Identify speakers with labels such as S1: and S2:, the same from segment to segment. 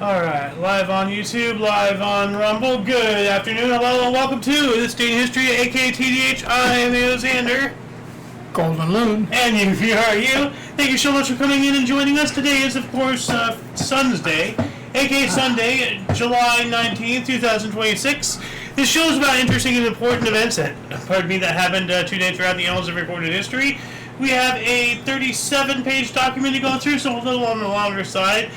S1: Alright, live on YouTube, live on Rumble. Good afternoon, hello, and welcome to This Day in History, aka TDH. I am Alexander.
S2: Golden Loon.
S1: And you are you. Thank you so much for coming in and joining us. Today is, of course, Sun's Day, aka Sunday, July 19th, 2026. This show is about interesting and important events that happened today throughout the annals of recorded history. We have a 37-page document to go through, so a little on the longer side.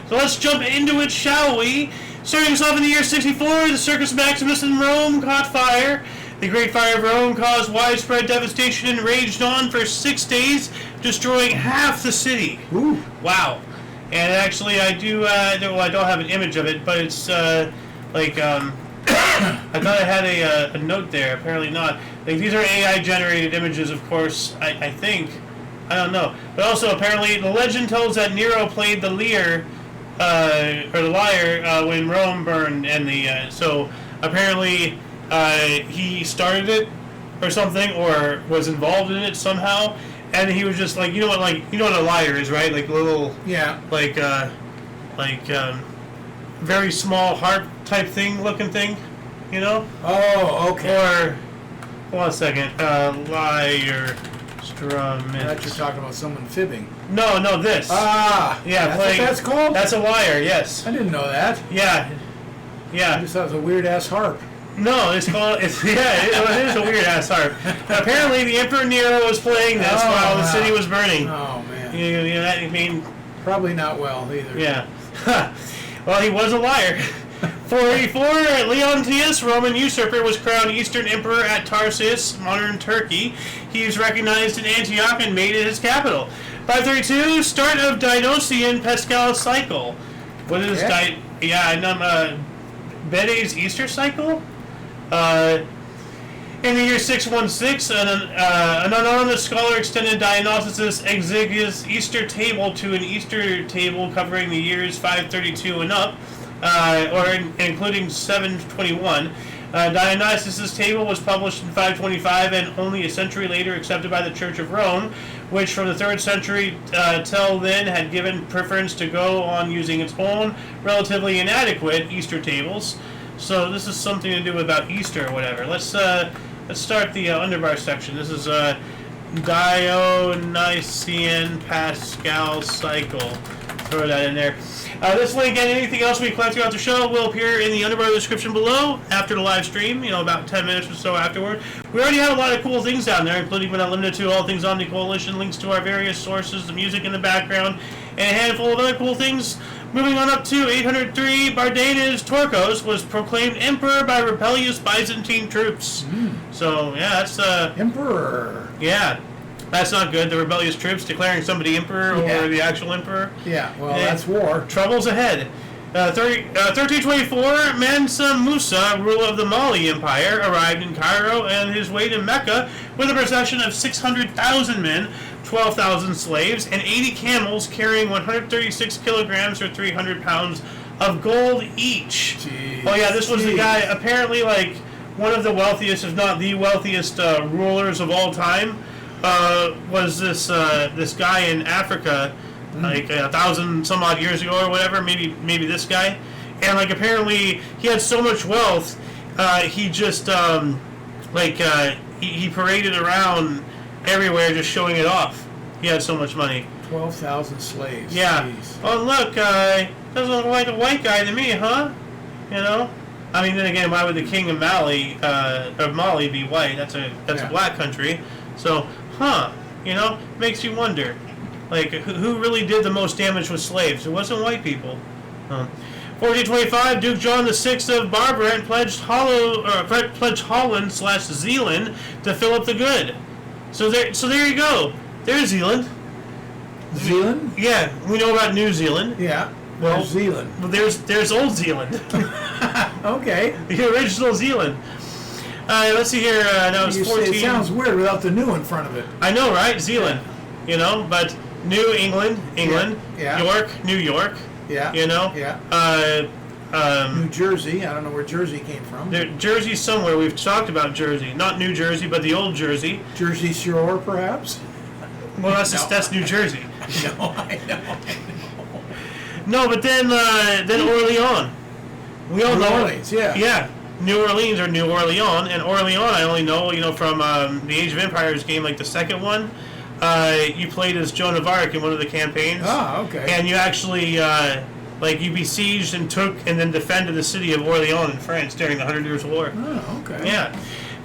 S1: So let's jump into it, shall we? Starting us off in the year 64, the Circus Maximus in Rome caught fire. The Great Fire of Rome caused widespread devastation and raged on for 6 days, destroying half the city.
S2: Ooh.
S1: Wow. And actually, I don't have an image of it, but it's I thought I had a note there. Apparently not. Like, these are AI-generated images, of course, I think. I don't know. But also, apparently, the legend tells that Nero played the lyre when Rome burned, and so apparently he started it or something, or was involved in it somehow, and he was just like, you know what a lyre is, right? Like a little, very small harp type looking thing, you know?
S2: Oh, okay.
S1: Or hold on a second, lyre.
S2: I thought you're talking about someone fibbing.
S1: No, this.
S2: Ah,
S1: yeah,
S2: that's what that's called?
S1: That's a lyre, yes.
S2: I didn't know that.
S1: Yeah.
S2: I just thought it was a weird-ass harp.
S1: No, it is a weird-ass harp. Apparently, the Emperor Nero was playing this while the city was burning.
S2: Oh, man.
S1: You know, I mean...
S2: Probably not well, either.
S1: Yeah. Well, he was a liar. 484, Leontius, Roman usurper, was crowned Eastern Emperor at Tarsus, modern Turkey. He was recognized in Antioch and made it his capital. 532, start of Dionysian Paschal cycle. What is Bede's Easter cycle? In the year 616, an anonymous scholar extended Dionysius' exiguous Easter table to an Easter table covering the years 532 and up. Including 721. Dionysius' table was published in 525 and only a century later accepted by the Church of Rome, which from the 3rd century till then had given preference to go on using its own relatively inadequate Easter tables. So this is something to do about Easter or whatever. Let's start the underbar section. This is Dionysian Paschal cycle. Throw that in there. This link and anything else we collect throughout the show will appear in the underbar description below after the live stream, about 10 minutes or so afterward. We already have a lot of cool things down there, including but not limited to all things Omni Coalition, links to our various sources, the music in the background, and a handful of other cool things. Moving on up to 803, Bardanes Torcos was proclaimed emperor by rebellious Byzantine troops. So, yeah, that's...
S2: Emperor.
S1: Yeah. That's not good. The rebellious troops declaring somebody emperor or the actual emperor.
S2: Yeah, well, that's war.
S1: Trouble's ahead. 1324, Mansa Musa, ruler of the Mali Empire, arrived in Cairo and his way to Mecca with a procession of 600,000 men, 12,000 slaves, and 80 camels carrying 136 kilograms or 300 pounds of gold each.
S2: Jeez.
S1: Oh, yeah, this was the guy, apparently, one of the wealthiest, if not the wealthiest, rulers of all time. Was this guy in Africa, 1,000 some odd years ago or whatever, maybe this guy, and apparently he had so much wealth, he just he paraded around everywhere just showing it off. He had so much money.
S2: 12,000 slaves.
S1: Yeah.
S2: Jeez.
S1: Oh look, doesn't look like a white guy to me, huh? I mean, then again, why would the king of Mali be white? That's a black country, so. Makes you wonder, who really did the most damage with slaves? It wasn't white people. 1425, Duke John VI of Barbary pledged Holland/Zealand to Philip the Good. So there you go. There's Zealand.
S2: Zealand?
S1: Yeah, we know about New Zealand.
S2: Yeah. Well, Zealand.
S1: Well, there's Old Zealand.
S2: Okay.
S1: The original Zealand. Let's see here. That was 14.
S2: It sounds weird without the new in front of it.
S1: I know, right? Zealand. But New England.
S2: Yeah.
S1: York, New York.
S2: Yeah.
S1: Yeah.
S2: New Jersey. I don't know where Jersey came from.
S1: Jersey somewhere. We've talked about Jersey. Not New Jersey, but the old Jersey.
S2: Jersey Shore, perhaps?
S1: Well, that's New Jersey.
S2: I know.
S1: No, but then Orleans. We all
S2: New
S1: know
S2: Orleans, yeah.
S1: Yeah, New Orleans or New Orleans, and Orleans I only know from the Age of Empires game, like the second one. You played as Joan of Arc in one of the campaigns.
S2: Oh, okay.
S1: And you actually you besieged and took and then defended the city of Orleans in France during the 100 Years' War.
S2: Oh, okay.
S1: Yeah.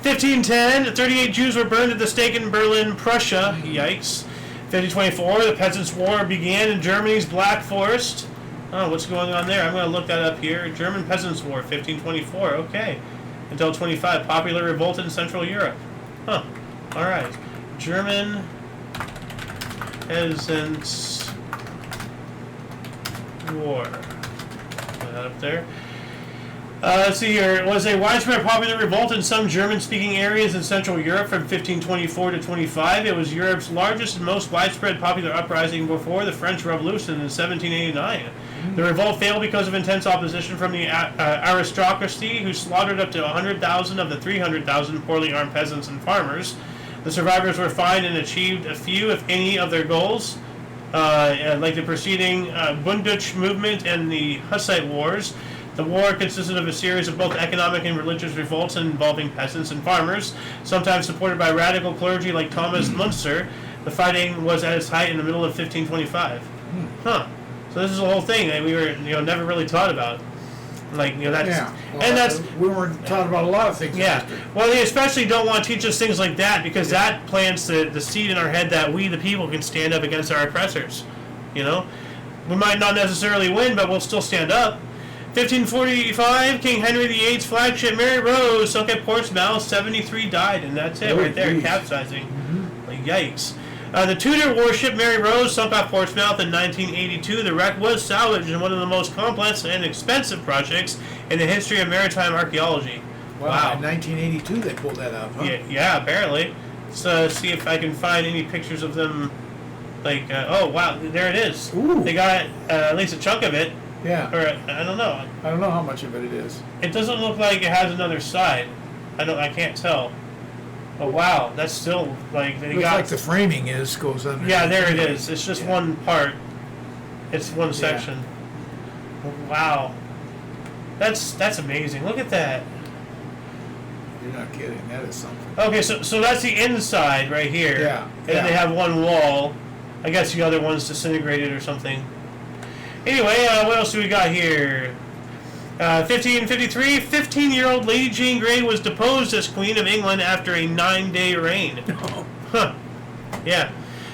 S1: 1510, 38 Jews were burned at the stake in Berlin, Prussia. Yikes. 1524, the Peasants' War began in Germany's Black Forest. Oh, what's going on there? I'm going to look that up here. German Peasants' War, 1524. Okay. Until 25, popular revolt in Central Europe. Huh. All right. German Peasants' War. Put that up there. Let's see here. It was a widespread popular revolt in some German-speaking areas in Central Europe from 1524 to 25. It was Europe's largest and most widespread popular uprising before the French Revolution in 1789. The revolt failed because of intense opposition from the aristocracy, who slaughtered up to 100,000 of the 300,000 poorly armed peasants and farmers. The survivors were fined and achieved a few, if any, of their goals, like the preceding Bunduch movement and the Hussite Wars. The war consisted of a series of both economic and religious revolts involving peasants and farmers, sometimes supported by radical clergy like Thomas Munster. The fighting was at its height in the middle of 1525. Huh. So this is the whole thing that we were, never really taught about. Like, that's...
S2: Yeah. Well,
S1: and that's...
S2: We weren't taught about a lot of things.
S1: Yeah. Well, they especially don't want to teach us things like that, because that plants the seed in our head that we, the people, can stand up against our oppressors. We might not necessarily win, but we'll still stand up. 1545, King Henry VIII's flagship Mary Rose sunk at Portsmouth. 73 died, and that's it right there, capsizing. Like, yikes. The Tudor warship Mary Rose sunk off Portsmouth in 1982. The wreck was salvaged in one of the most complex and expensive projects in the history of maritime archaeology.
S2: Wow. In 1982 they pulled that up, huh?
S1: Yeah, apparently. Let's see if I can find any pictures of them. Oh, wow, there it is.
S2: Ooh.
S1: They got at least a chunk of it.
S2: Yeah.
S1: Or, I don't know.
S2: I don't know how much of it is.
S1: It doesn't look like it has another side. I can't tell. Oh, wow, that's still, they
S2: looks
S1: got...
S2: like the framing goes under.
S1: Yeah, there it is. It's just one part. It's one section. Wow. That's amazing. Look at that.
S2: You're not kidding. That is something.
S1: Okay, so that's the inside right here.
S2: Yeah.
S1: And they have one wall. I guess the other one's disintegrated or something. Anyway, what else do we got here? 1553, 15-year-old Lady Jane Grey was deposed as Queen of England after a 9-day reign. Huh. Yeah.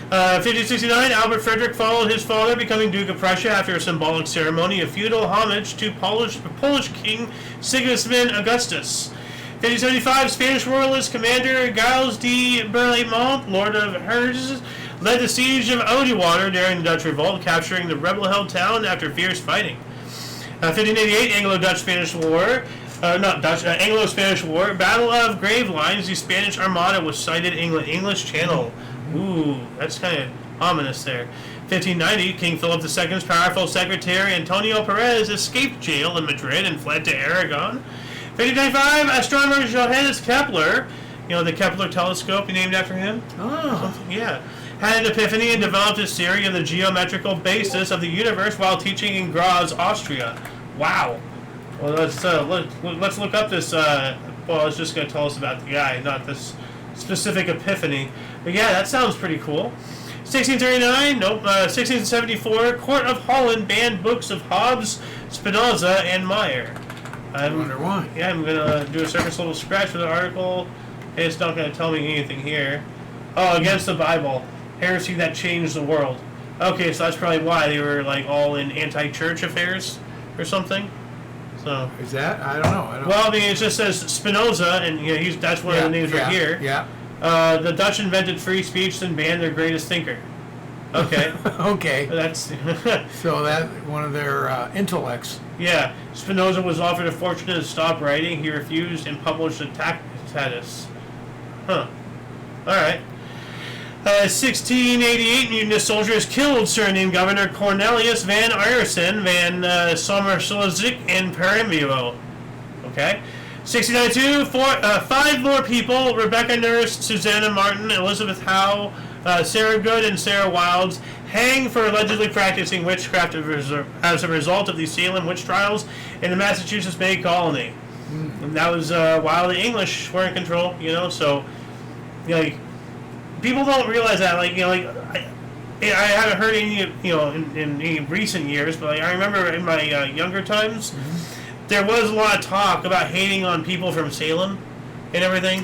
S1: 1569, Albert Frederick followed his father, becoming Duke of Prussia after a symbolic ceremony of feudal homage to Polish King Sigismund Augustus. 1575, Spanish royalist commander Giles de Berlaymont, Lord of Herz, led the siege of Oudewater during the Dutch Revolt, capturing the rebel-held town after fierce fighting. 1588, Anglo-Dutch-Spanish War, Anglo-Spanish War, Battle of Gravelines, the Spanish Armada was sighted in the English Channel. Ooh, that's kind of ominous there. 1590, King Philip II's powerful secretary Antonio Perez escaped jail in Madrid and fled to Aragon. 1595, astronomer Johannes Kepler, the Kepler telescope, named after him.
S2: Oh.
S1: Yeah. Had an epiphany and developed his theory of the geometrical basis of the universe while teaching in Graz, Austria. Wow. Well, let's look up this. It's just going to tell us about the guy, not this specific epiphany. But yeah, that sounds pretty cool. 1639, 1674, Court of Holland banned books of Hobbes, Spinoza, and Meyer.
S2: I wonder why.
S1: Yeah, I'm going to do a surface level scratch for the article. It's not going to tell me anything here. Oh, against the Bible. Heresy that changed the world. Okay, so that's probably why they were all in anti-church affairs or something. So
S2: is that? I don't know.
S1: Well, I mean, it just says Spinoza, and that's one of the names right here.
S2: Yeah.
S1: The Dutch invented free speech and banned their greatest thinker. Okay.
S2: Okay.
S1: That's
S2: so that one of their intellects.
S1: Yeah. Spinoza was offered a fortune to stop writing. He refused and published a Tractatus. Huh. All right. 1688, Unionist soldiers killed surnamed Governor Cornelius Van Ireson, Van Sommerslezig, and Paramio. Okay. 1692, 5 more people, Rebecca Nurse, Susanna Martin, Elizabeth Howe, Sarah Good, and Sarah Wilds, hanged for allegedly practicing witchcraft as a result of the Salem witch trials in the Massachusetts Bay Colony. And that was while the English were in control, so like people don't realize that, like I haven't heard any, in any recent years, but I remember in my younger times, there was a lot of talk about hating on people from Salem and everything.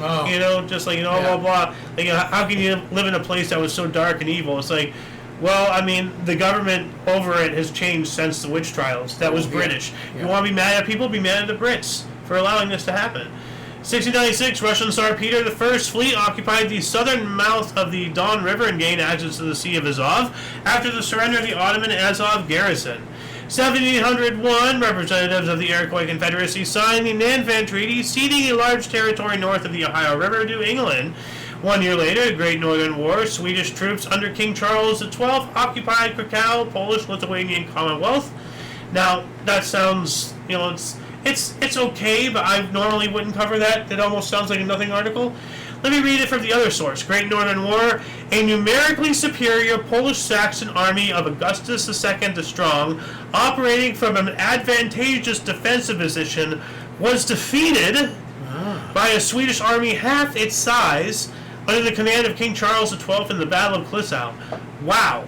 S1: Just like blah blah. Like, how can you live in a place that was so dark and evil? It's like, well, I mean, the government over it has changed since the witch trials. That was British. You want to be mad at people? Be mad at the Brits for allowing this to happen. 1696, Russian Tsar Peter I's fleet occupied the southern mouth of the Don River and gained access to the Sea of Azov after the surrender of the Ottoman Azov garrison. 1701, representatives of the Iroquois Confederacy signed the Nanfan Treaty, ceding a large territory north of the Ohio River to England. 1 year later, the Great Northern War, Swedish troops under King Charles XII occupied Krakow, Polish-Lithuanian Commonwealth. Now, that sounds, it's okay, but I normally wouldn't cover that. It almost sounds like a nothing article. Let me read it from the other source. Great Northern War, a numerically superior Polish-Saxon army of Augustus II the Strong, operating from an advantageous defensive position, was defeated by a Swedish army half its size under the command of King Charles XII in the Battle of Klissow. Wow.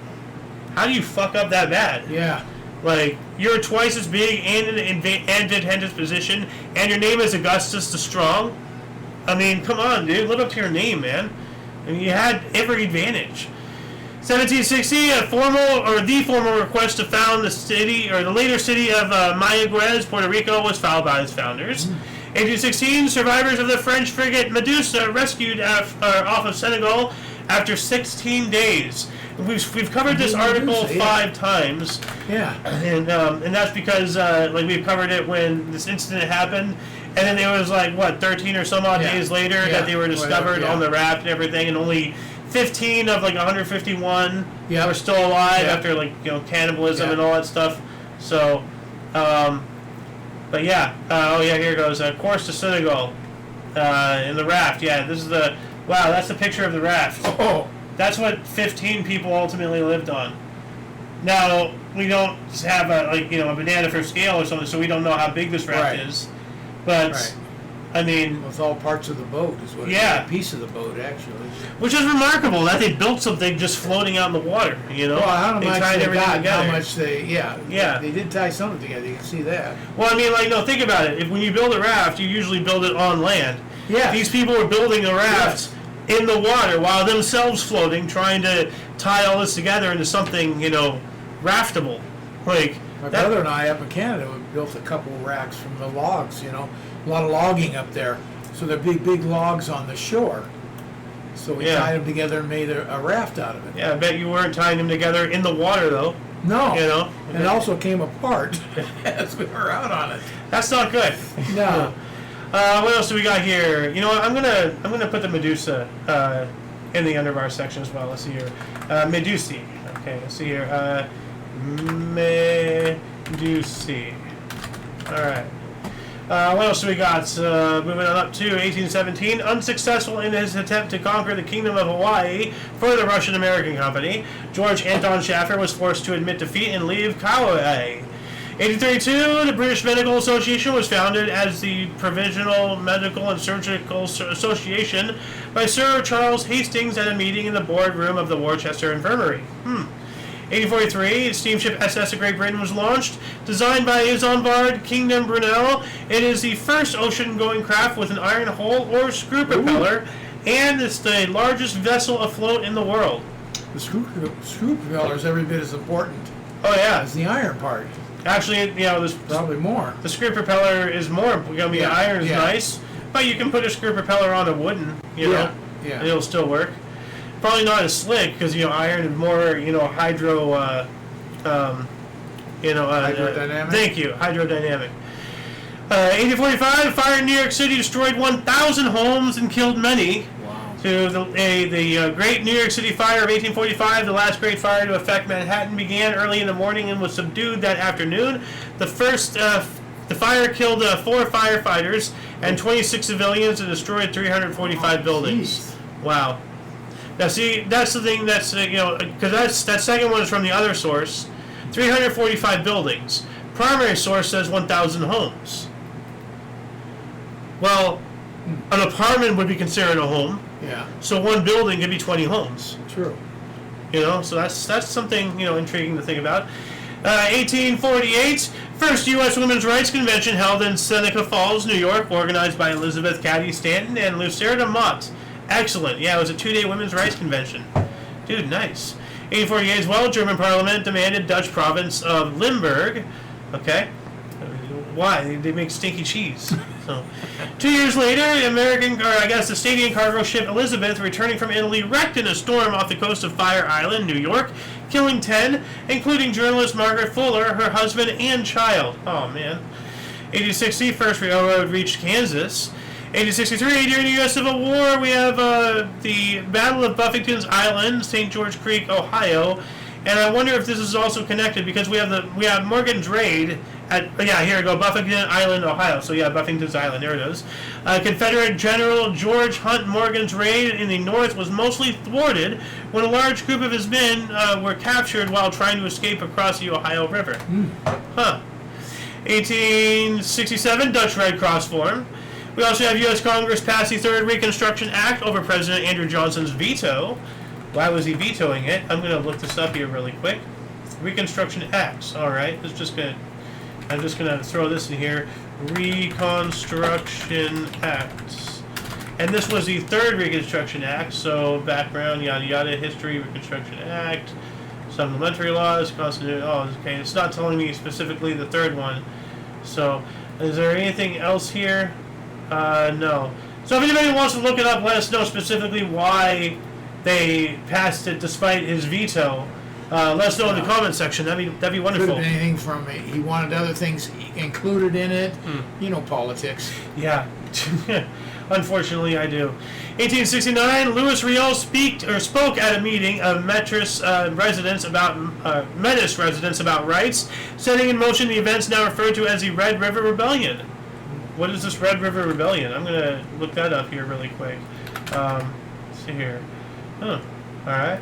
S1: How do you fuck up that bad?
S2: Yeah.
S1: Like, you're twice as big and in an advantageous position, and your name is Augustus the Strong? I mean, come on, dude. Live up to your name, man. I mean, you had every advantage. 1760, the formal request to found the city, or the later city of Mayagüez, Puerto Rico, was filed by its founders. 1816, survivors of the French frigate Medusa rescued off of Senegal after 16 days. We've covered this article 5 times.
S2: Yeah.
S1: And that's because we've covered it when this incident happened, and then it was 13 or some odd days later that they were discovered on the raft and everything, and only 15 of 151 were still alive after cannibalism and all that stuff. So, but here goes. Course to Senegal in the raft. Yeah, this is that's the picture of the raft.
S2: Oh.
S1: That's what 15 people ultimately lived on. Now, we don't have a banana for scale or something, so we don't know how big this raft is. But, I mean...
S2: It's all parts of the boat is what it is. A piece of the boat, actually.
S1: Which is remarkable, that they built something just floating out in the water,
S2: Well, how much
S1: tied everything together.
S2: How much they did tie something together, you can see that.
S1: Well, I mean, think about it. When you build a raft, you usually build it on land.
S2: Yeah.
S1: These people were building a raft in the water while themselves floating, trying to tie all this together into something, raftable. My
S2: brother and I up in Canada, we built a couple of racks from the logs, a lot of logging up there. So they're big logs on the shore. So we tied them together and made a raft out of it.
S1: Yeah, I bet you weren't tying them together in the water, though.
S2: No. And it also came apart as we were out on it.
S1: That's not good.
S2: No.
S1: What else do we got here? You know what? I'm gonna put the Medusa in the underbar section as well. Let's see here. Medusi. Okay. Let's see here. Medusi. All right. What else do we got? Moving on up to 1817. Unsuccessful in his attempt to conquer the Kingdom of Hawaii for the Russian-American Company, George Anton Schaffer was forced to admit defeat and leave Kauai. 1832, the British Medical Association was founded as the Provisional Medical and Surgical Association by Sir Charles Hastings at a meeting in the boardroom of the Worcester Infirmary. 1843, steamship SS of Great Britain was launched. Designed by Isambard Kingdom Brunel, it is the first ocean-going craft with an iron hull or screw propeller, and it's the largest vessel afloat in the world.
S2: The screw propeller is every bit as important.
S1: Oh yeah,
S2: as the iron part.
S1: Actually, there's
S2: probably more.
S1: The screw propeller is more. Iron is nice, but you can put a screw propeller on a wooden, and it'll still work. Probably not as slick because iron is more, hydro.
S2: Hydrodynamic.
S1: Thank you, hydrodynamic. 1845, a fire in New York City destroyed 1,000 homes and killed many. To the Great New York City Fire of 1845, the last great fire to affect Manhattan began early in the morning and was subdued that afternoon. The fire killed 4 firefighters and 26 civilians and destroyed 345 buildings.
S2: Geez.
S1: Wow. Now, see, that's the thing that's, because that second one is from the other source. 345 buildings. Primary source says 1,000 homes. Well, an apartment would be considered a home.
S2: Yeah.
S1: So one building could be 20 homes.
S2: True.
S1: So that's something, intriguing to think about. 1848, first U.S. Women's Rights Convention held in Seneca Falls, New York, organized by Elizabeth Cady Stanton and Lucerda Mott. Excellent. Yeah, it was a 2-day Women's Rights Convention. Dude, nice. 1848 as well, German Parliament demanded Dutch province of Limburg. Okay. Why? They make stinky cheese. So, 2 years later, the Stadium cargo ship Elizabeth, returning from Italy, wrecked in a storm off the coast of Fire Island, New York, killing 10, including journalist Margaret Fuller, her husband, and child. Oh, man. 1860, first railroad reached Kansas. 1863, during the U.S. Civil War, we have the Battle of Buffington's Island, St. George Creek, Ohio. And I wonder if this is also connected because we have Morgan's Raid here we go, Buffington Island, Ohio. So yeah, Buffington's Island, there it is. Confederate General George Hunt Morgan's raid in the north was mostly thwarted when a large group of his men were captured while trying to escape across the Ohio River. 1867, Dutch Red Cross formed. We also have U.S. Congress pass the Third Reconstruction Act over President Andrew Johnson's veto. Why was he vetoing it? I'm going to look this up here really quick. Reconstruction Acts. All right, I'm just going to throw this in here. Reconstruction Acts. And this was the Third Reconstruction Act. So background, yada yada, history, Reconstruction Act, supplementary laws, Constitution. Oh, okay. It's not telling me specifically the third one. So, is there anything else here? No. So if anybody wants to look it up, let us know specifically why they passed it despite his veto. Let us know in the comment section. That'd be wonderful.
S2: Could have been anything from he wanted other things included in it. Politics.
S1: Yeah. Unfortunately, I do. 1869, Louis Riel spoke at a meeting of Metis residents about rights, setting in motion the events now referred to as the Red River Rebellion. What is this Red River Rebellion? I'm going to look that up here really quick. Let's see here. All right.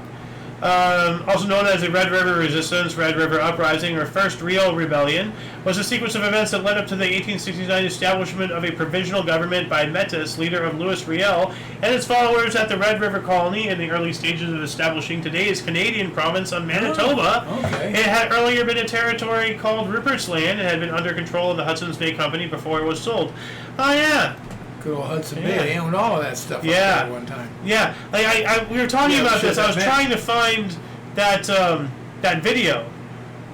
S1: Also known as the Red River Resistance, Red River Uprising, or First Real Rebellion, was a sequence of events that led up to the 1869 establishment of a provisional government by Metis, leader of Louis Riel, and its followers at the Red River Colony in the early stages of establishing today's Canadian province of Manitoba.
S2: Okay.
S1: It had earlier been a territory called Rupert's Land and had been under control of the Hudson's Bay Company before it was sold. Oh, yeah.
S2: Good old Hudson Bay. They owned all of that stuff up there at one time.
S1: Yeah. Like we were talking about this. I was trying to find that that video.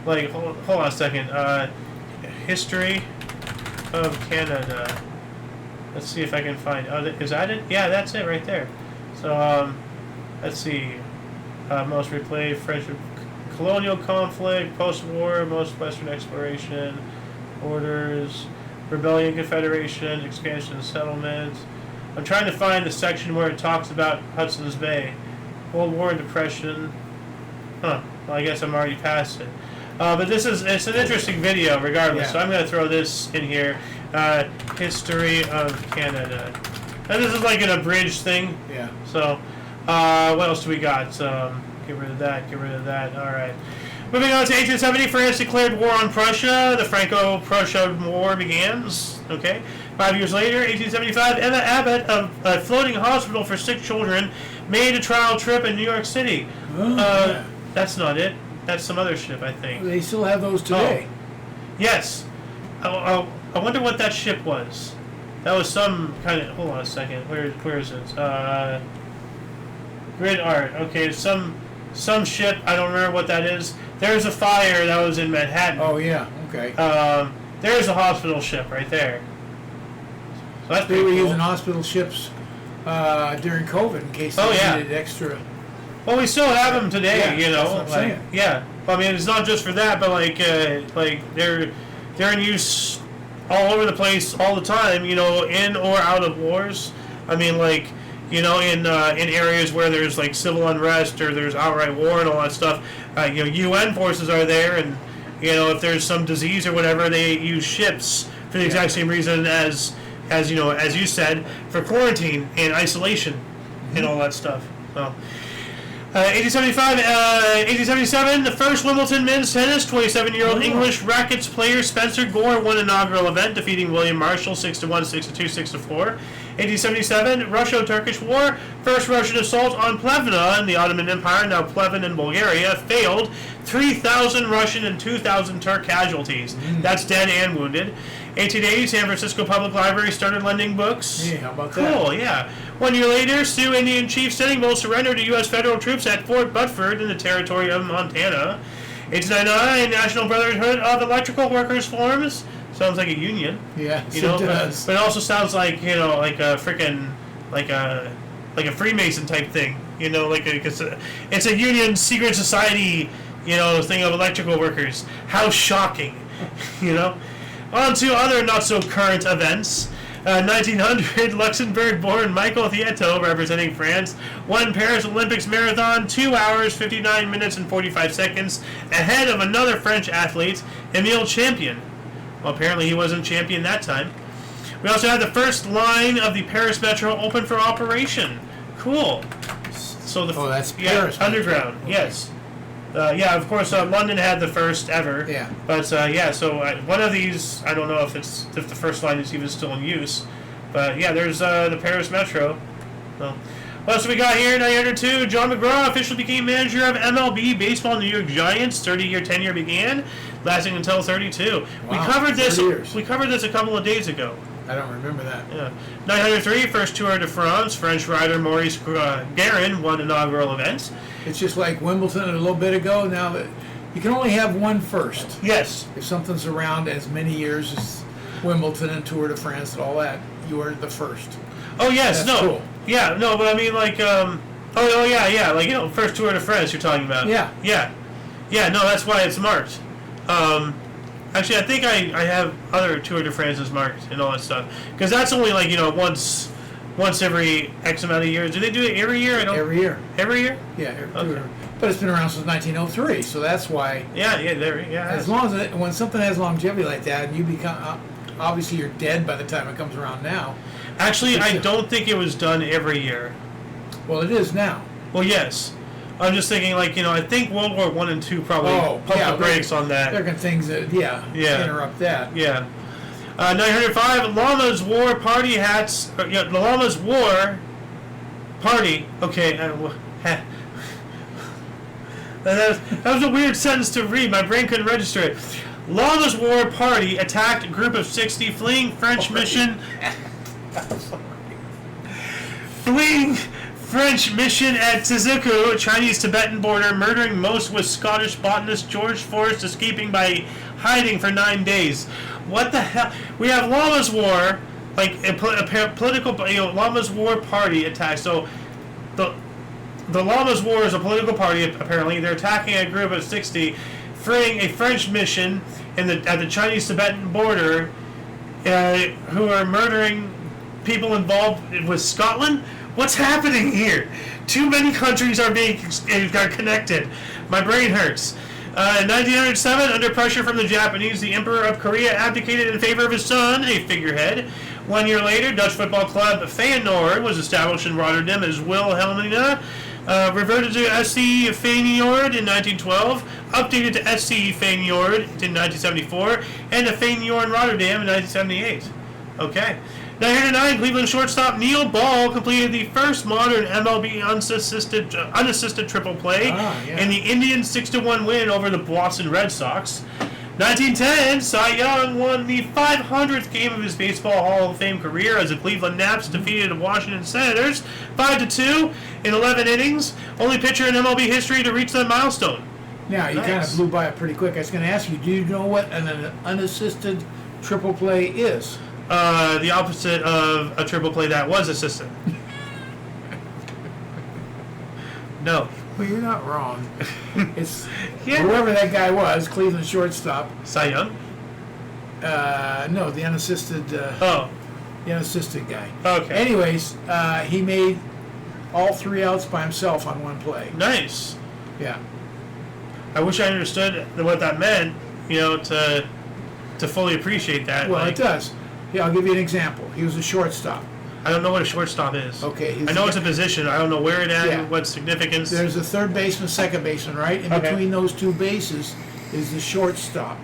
S1: Like, hold on a second. History of Canada. Let's see if I can find. Is that it? Yeah, that's it right there. So let's see. Most replayed French colonial conflict, post-war, most Western exploration, orders. Rebellion, Confederation, Expansion and Settlement. I'm trying to find the section where it talks about Hudson's Bay. World War and Depression. Well, I guess I'm already past it. But it's an interesting video regardless, so I'm going to throw this in here. History of Canada. And this is like an abridged thing.
S2: Yeah.
S1: So, what else do we got? Get rid of that. All right. Moving on to 1870, France declared war on Prussia. The Franco-Prussian War begins. Okay. 5 years later, 1875, Emma Abbott of a floating hospital for sick children made a trial trip in New York City. That's not it. That's some other ship, I think.
S2: They still have those today.
S1: Yes. I wonder what that ship was. That was some kind of... Hold on a second. Where is it? Grid art. Okay, some ship. I don't remember what that is. There's a fire that was in Manhattan.
S2: Oh, yeah. Okay.
S1: There's a hospital ship right there. So that's
S2: they were
S1: cool.
S2: using hospital ships during COVID in case they needed extra.
S1: Well, we still have them today,
S2: That's what I'm saying.
S1: Yeah. I mean, it's not just for that, but like they're in use all over the place all the time. In or out of wars. I mean, like. In areas where there's like civil unrest or there's outright war and all that stuff, UN forces are there, and if there's some disease or whatever, they use ships for the exact same reason as you said, for quarantine and isolation and all that stuff. So, 1877, the first Wimbledon men's tennis. 27-year-old English rackets player Spencer Gore won inaugural event, defeating William Marshall 6-1, 6-2, 6-4. 1877, Russo-Turkish War. First Russian assault on Plevna in the Ottoman Empire, now Pleven in Bulgaria, failed. 3,000 Russian and 2,000 Turk casualties. That's dead and wounded. 1880, San Francisco Public Library started lending books.
S2: Yeah, how about that?
S1: Cool, yeah. 1 year later, Sioux Indian Chief Sitting Bull surrendered to U.S. federal troops at Fort Butford in the territory of Montana. 1899, National Brotherhood of Electrical Workers forms. Sounds like a union.
S2: Yeah,
S1: you know,
S2: it does.
S1: but it also sounds like, you know, like a freaking, like a Freemason type thing. You know, like it's a union secret society, you know, thing of electrical workers. How shocking, you know. On to other not-so-current events. 1900, Luxembourg-born Michael Thieto, representing France, won Paris Olympics marathon 2 hours, 59 minutes, and 45 seconds, ahead of another French athlete, Emile Champion. Well, apparently he wasn't champion that time. We also had the first line of the Paris Metro open for operation. Cool. So
S2: that's Paris
S1: Underground,
S2: okay.
S1: Yes. Yeah, of course, London had the first ever.
S2: Yeah.
S1: But, yeah, so one of these, I don't know if the first line is even still in use. But, yeah, there's the Paris Metro. Well, what else we got here? 902, John McGraw officially became manager of MLB Baseball New York Giants. 30-year tenure began, lasting until 32.
S2: Wow,
S1: we covered this.
S2: 30 years.
S1: We covered this a couple of days ago.
S2: I don't remember that.
S1: Yeah. 903, first Tour de France. French rider Maurice Guerin won inaugural event.
S2: It's just like Wimbledon a little bit ago. Now that you can only have one first.
S1: Yes.
S2: If something's around as many years as Wimbledon and Tour de France and all that, you are the first.
S1: Oh yes,
S2: That's
S1: no.
S2: cool.
S1: Yeah, no, but I mean like yeah, like, you know, first Tour de France you're talking about.
S2: Yeah.
S1: Yeah. Yeah, no, that's why it's marked. Actually, I think I have other Tour de France's marked and all that stuff. Because that's only, like, you know, once every X amount of years. Do they do it every year?
S2: Every year.
S1: Every year?
S2: Yeah.
S1: Okay.
S2: But it's been around since 1903, so that's why.
S1: Yeah.
S2: As long as when something has longevity like that, and you become obviously you're dead by the time it comes around now.
S1: Actually, I don't think it was done every year.
S2: Well, it is now.
S1: Well, yes. I'm just thinking, like, you know, I think World War I and II probably pumped the brakes on that.
S2: There are things that, interrupt that.
S1: Yeah. 905, Llama's War Party hats. The Llama's War Party. Okay. That was a weird sentence to read. My brain couldn't register it. Llama's War Party attacked a group of 60 fleeing French mission. French mission at Tizuku, Chinese-Tibetan border, murdering most with Scottish botanist George Forrest, escaping by hiding for 9 days. What the hell? We have Llama's War, like a political, Llama's War Party attack. So the Llama's War is a political party, apparently. They're attacking a group of 60, freeing a French mission at the Chinese-Tibetan border, who are murdering people involved with Scotland. What's happening here? Too many countries are connected. My brain hurts. In 1907, under pressure from the Japanese, the Emperor of Korea abdicated in favor of his son, a figurehead. 1 year later, Dutch football club Feyenoord was established in Rotterdam as Wilhelmina, reverted to SC Feyenoord in 1912, updated to SC Feyenoord in 1974, and to Feyenoord Rotterdam in 1978. Okay. 909, Cleveland shortstop Neil Ball completed the first modern MLB unassisted triple play in the Indians' 6-1 win over the Boston Red Sox. 1910, Cy Young won the 500th game of his Baseball Hall of Fame career as the Cleveland Naps defeated the Washington Senators 5-2 in 11 innings. Only pitcher in MLB history to reach that milestone.
S2: Now, you kind of blew by it pretty quick. I was going to ask you, do you know what an unassisted triple play is?
S1: The opposite of a triple play that was assisted. No.
S2: Well, you're not wrong. It's whoever that guy was, Cleveland shortstop.
S1: Cy Young?
S2: No, the unassisted. The unassisted guy.
S1: Okay.
S2: Anyways, he made all 3 outs by himself on one play.
S1: Nice.
S2: Yeah.
S1: I wish I understood what that meant, to fully appreciate that.
S2: Well, it does. Yeah, I'll give you an example. He was a shortstop.
S1: I don't know what a shortstop is.
S2: Okay.
S1: I know it's a position. I don't know where it at,
S2: Yeah.
S1: what significance.
S2: There's a third baseman, second baseman, right? In
S1: Okay.
S2: between those two bases is the shortstop.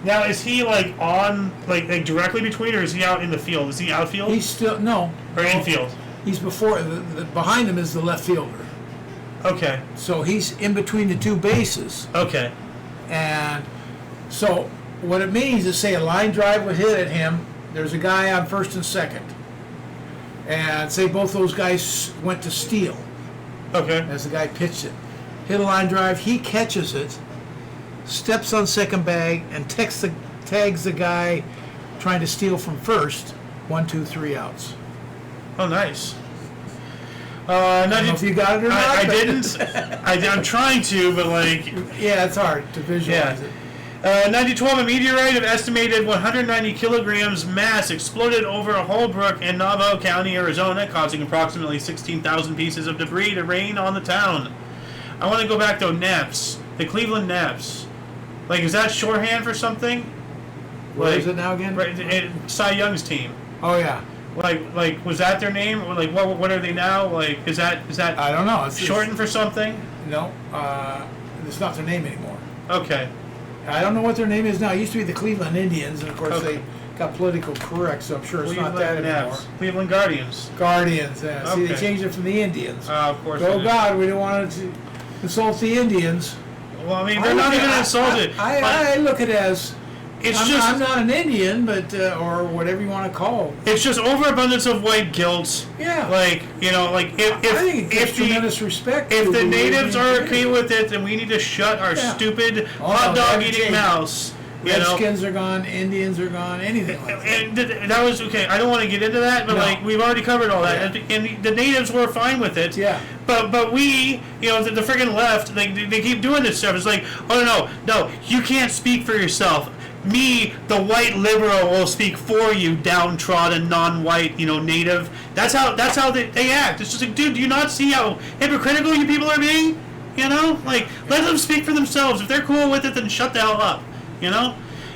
S1: Now, is he like on, like directly between, or is he out in the field? Is he outfield
S2: He's still no.
S1: or
S2: no,
S1: infield?
S2: He's before. Behind him is the left fielder.
S1: Okay.
S2: So he's in between the two bases.
S1: Okay.
S2: And so what it means is, say a line drive would hit at him. There's a guy on first and second. And say both those guys went to steal
S1: Okay.
S2: as the guy pitched it. Hit a line drive, he catches it, steps on second bag, and tags the guy trying to steal from first. 1, 2, 3 outs.
S1: Oh, nice.
S2: I don't know if you got it or not.
S1: I
S2: but-
S1: didn't. I'm trying to, but like.
S2: Yeah, it's hard to visualize it.
S1: 1912, a meteorite of estimated 190 kilograms mass exploded over Holbrook in Navajo County, Arizona, causing approximately 16,000 pieces of debris to rain on the town. I want to go back though. Naps, the Cleveland Naps. Like, is that shorthand for something?
S2: What
S1: Like,
S2: is it now again?
S1: Right, Cy Young's team.
S2: Oh yeah.
S1: Like, was that their name? Or like, what are they now? Like, is that
S2: I don't know. It's
S1: shortened for something?
S2: No, it's not their name anymore.
S1: Okay.
S2: I don't know what their name is now. It used to be the Cleveland Indians, and of course
S1: Okay.
S2: they got political correct, so I'm sure it's not that
S1: Cleveland
S2: anymore.
S1: Naps. Cleveland Guardians.
S2: Guardians. Yeah. See, they
S1: Okay.
S2: changed it from the Indians.
S1: Of course.
S2: Oh
S1: it is.
S2: God, we don't want to insult the Indians.
S1: Well, I mean, they're not even insulted. but
S2: I look at it as
S1: it's
S2: I'm,
S1: just
S2: I'm not an Indian, but or whatever you want to call it.
S1: it's just overabundance of white guilt.
S2: Yeah.
S1: Like, you know, like
S2: I think it gives
S1: if the
S2: tremendous respect.
S1: if
S2: to
S1: the natives are
S2: Indian
S1: okay with it, then we need to shut our
S2: Yeah.
S1: stupid
S2: Oh,
S1: hot
S2: no,
S1: dog
S2: that
S1: eating
S2: changed.
S1: mouths. You know.
S2: Redskins are gone, Indians are gone, anything like that.
S1: And that was okay. I don't want to get into that, but
S2: No.
S1: like we've already covered all that,
S2: Yeah.
S1: and the natives were fine with it.
S2: Yeah.
S1: But we, you know, the friggin' left, they keep doing this stuff. It's like, oh no, you can't speak for yourself. Me, the white liberal, will speak for you, downtrodden, non-white, you know, native. That's how they act. It's just like, dude, do you not see how hypocritical you people are being? You know, like let them speak for themselves. If they're cool with it, then shut the hell up. You know.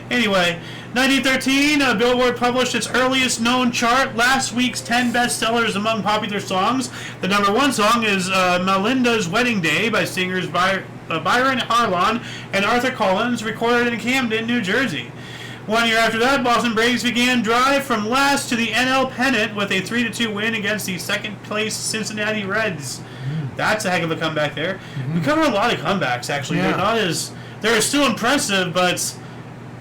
S1: Anyway, 1913, Billboard published its earliest known chart, last week's 10 bestsellers among popular songs. The number one song is Melinda's Wedding Day by singers Byron Harlon and Arthur Collins, recorded in Camden, New Jersey. 1 year after that, Boston Braves began drive from last to the NL pennant with a 3-2 win against the second-place Cincinnati Reds. That's a heck of a comeback there. We cover a lot of comebacks, actually.
S2: Yeah.
S1: They're still impressive, but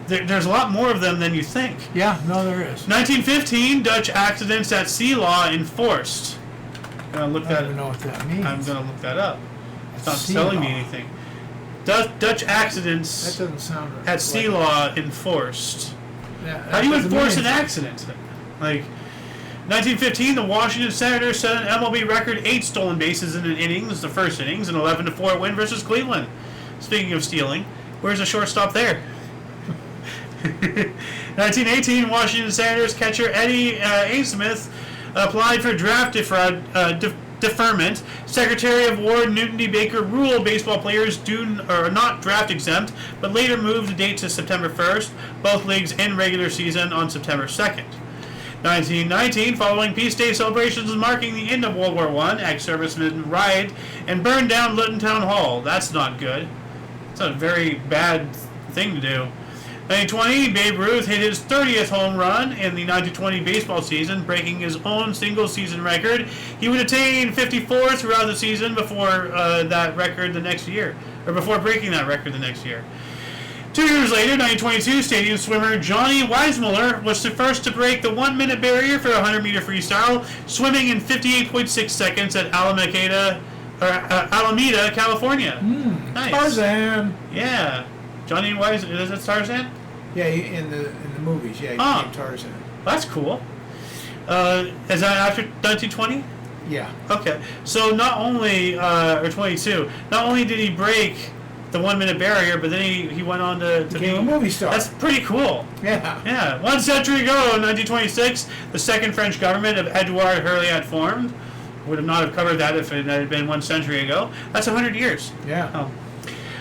S1: there's a lot more of them than you think.
S2: Yeah, no, there is.
S1: 1915, Dutch accidents at sea law enforced. I'm gonna look
S2: I
S1: that.
S2: don't even know what that means.
S1: I'm gonna look that up. It's not
S2: Sea
S1: telling me
S2: law.
S1: anything. Dutch accidents
S2: That doesn't sound right.
S1: at sea law enforced.
S2: Yeah,
S1: How do you
S2: that doesn't
S1: enforce
S2: mean
S1: an
S2: anything.
S1: accident? Like, 1915, the Washington Senators set an MLB record 8 stolen bases in an innings, the first innings, an 11-4 win versus Cleveland. Speaking of stealing, where's the shortstop there? 1918, Washington Senators catcher Eddie A. Smith applied for draft deferment. Secretary of War Newton D. Baker ruled baseball players are not draft exempt, but later moved the date to September 1st. Both leagues end regular season on September 2nd. 1919, following Peace Day celebrations marking the end of World War I, ex-servicemen rioted and burned down Lytton Town Hall. That's not good. It's a very bad thing to do. 1920, Babe Ruth hit his 30th home run in the 1920 baseball season, breaking his own single-season record. He would attain 54 throughout the season before that record the next year, or before breaking that record the next year. 2 years later, 1922, stadium swimmer Johnny Weissmuller was the first to break the 1-minute barrier for 100-meter freestyle, swimming in 58.6 seconds at Alameda, California. Nice.
S2: Tarzan.
S1: Yeah. Johnny Weiss, is it Tarzan?
S2: Yeah, in the movies, yeah, he became Tarzan.
S1: That's cool. Is that after 1920?
S2: Yeah.
S1: Okay. So not only, or 22, not only did he break the 1-minute barrier, but then he went on to
S2: Became a movie star.
S1: That's pretty cool.
S2: Yeah.
S1: Yeah. 1 century ago, in 1926, the second French government of Edouard Herliat formed. Would have not have covered that if it had been 1 century ago. That's 100 years.
S2: Yeah.
S1: Oh.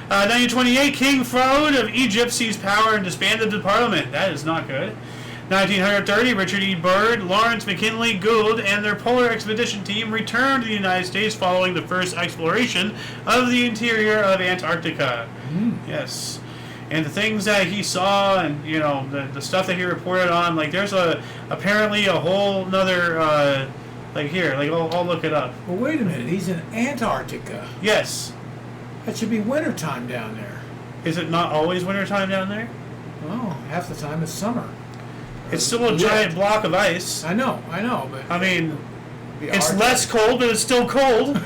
S1: 1928, King Fahd of Egypt seized power and disbanded the parliament. That is not good. 1930, Richard E. Byrd, Lawrence McKinley Gould, and their polar expedition team returned to the United States following the first exploration of the interior of Antarctica. Yes. And the things that he saw, and the stuff that he reported on, like there's apparently a whole nother I'll look it up.
S2: Well, wait a minute. He's in Antarctica.
S1: Yes.
S2: That should be wintertime down there.
S1: Is it not always wintertime down there?
S2: Oh, half the time it's summer.
S1: It's still a giant block of ice.
S2: I know, but
S1: I mean, it's less cold, but it's still cold.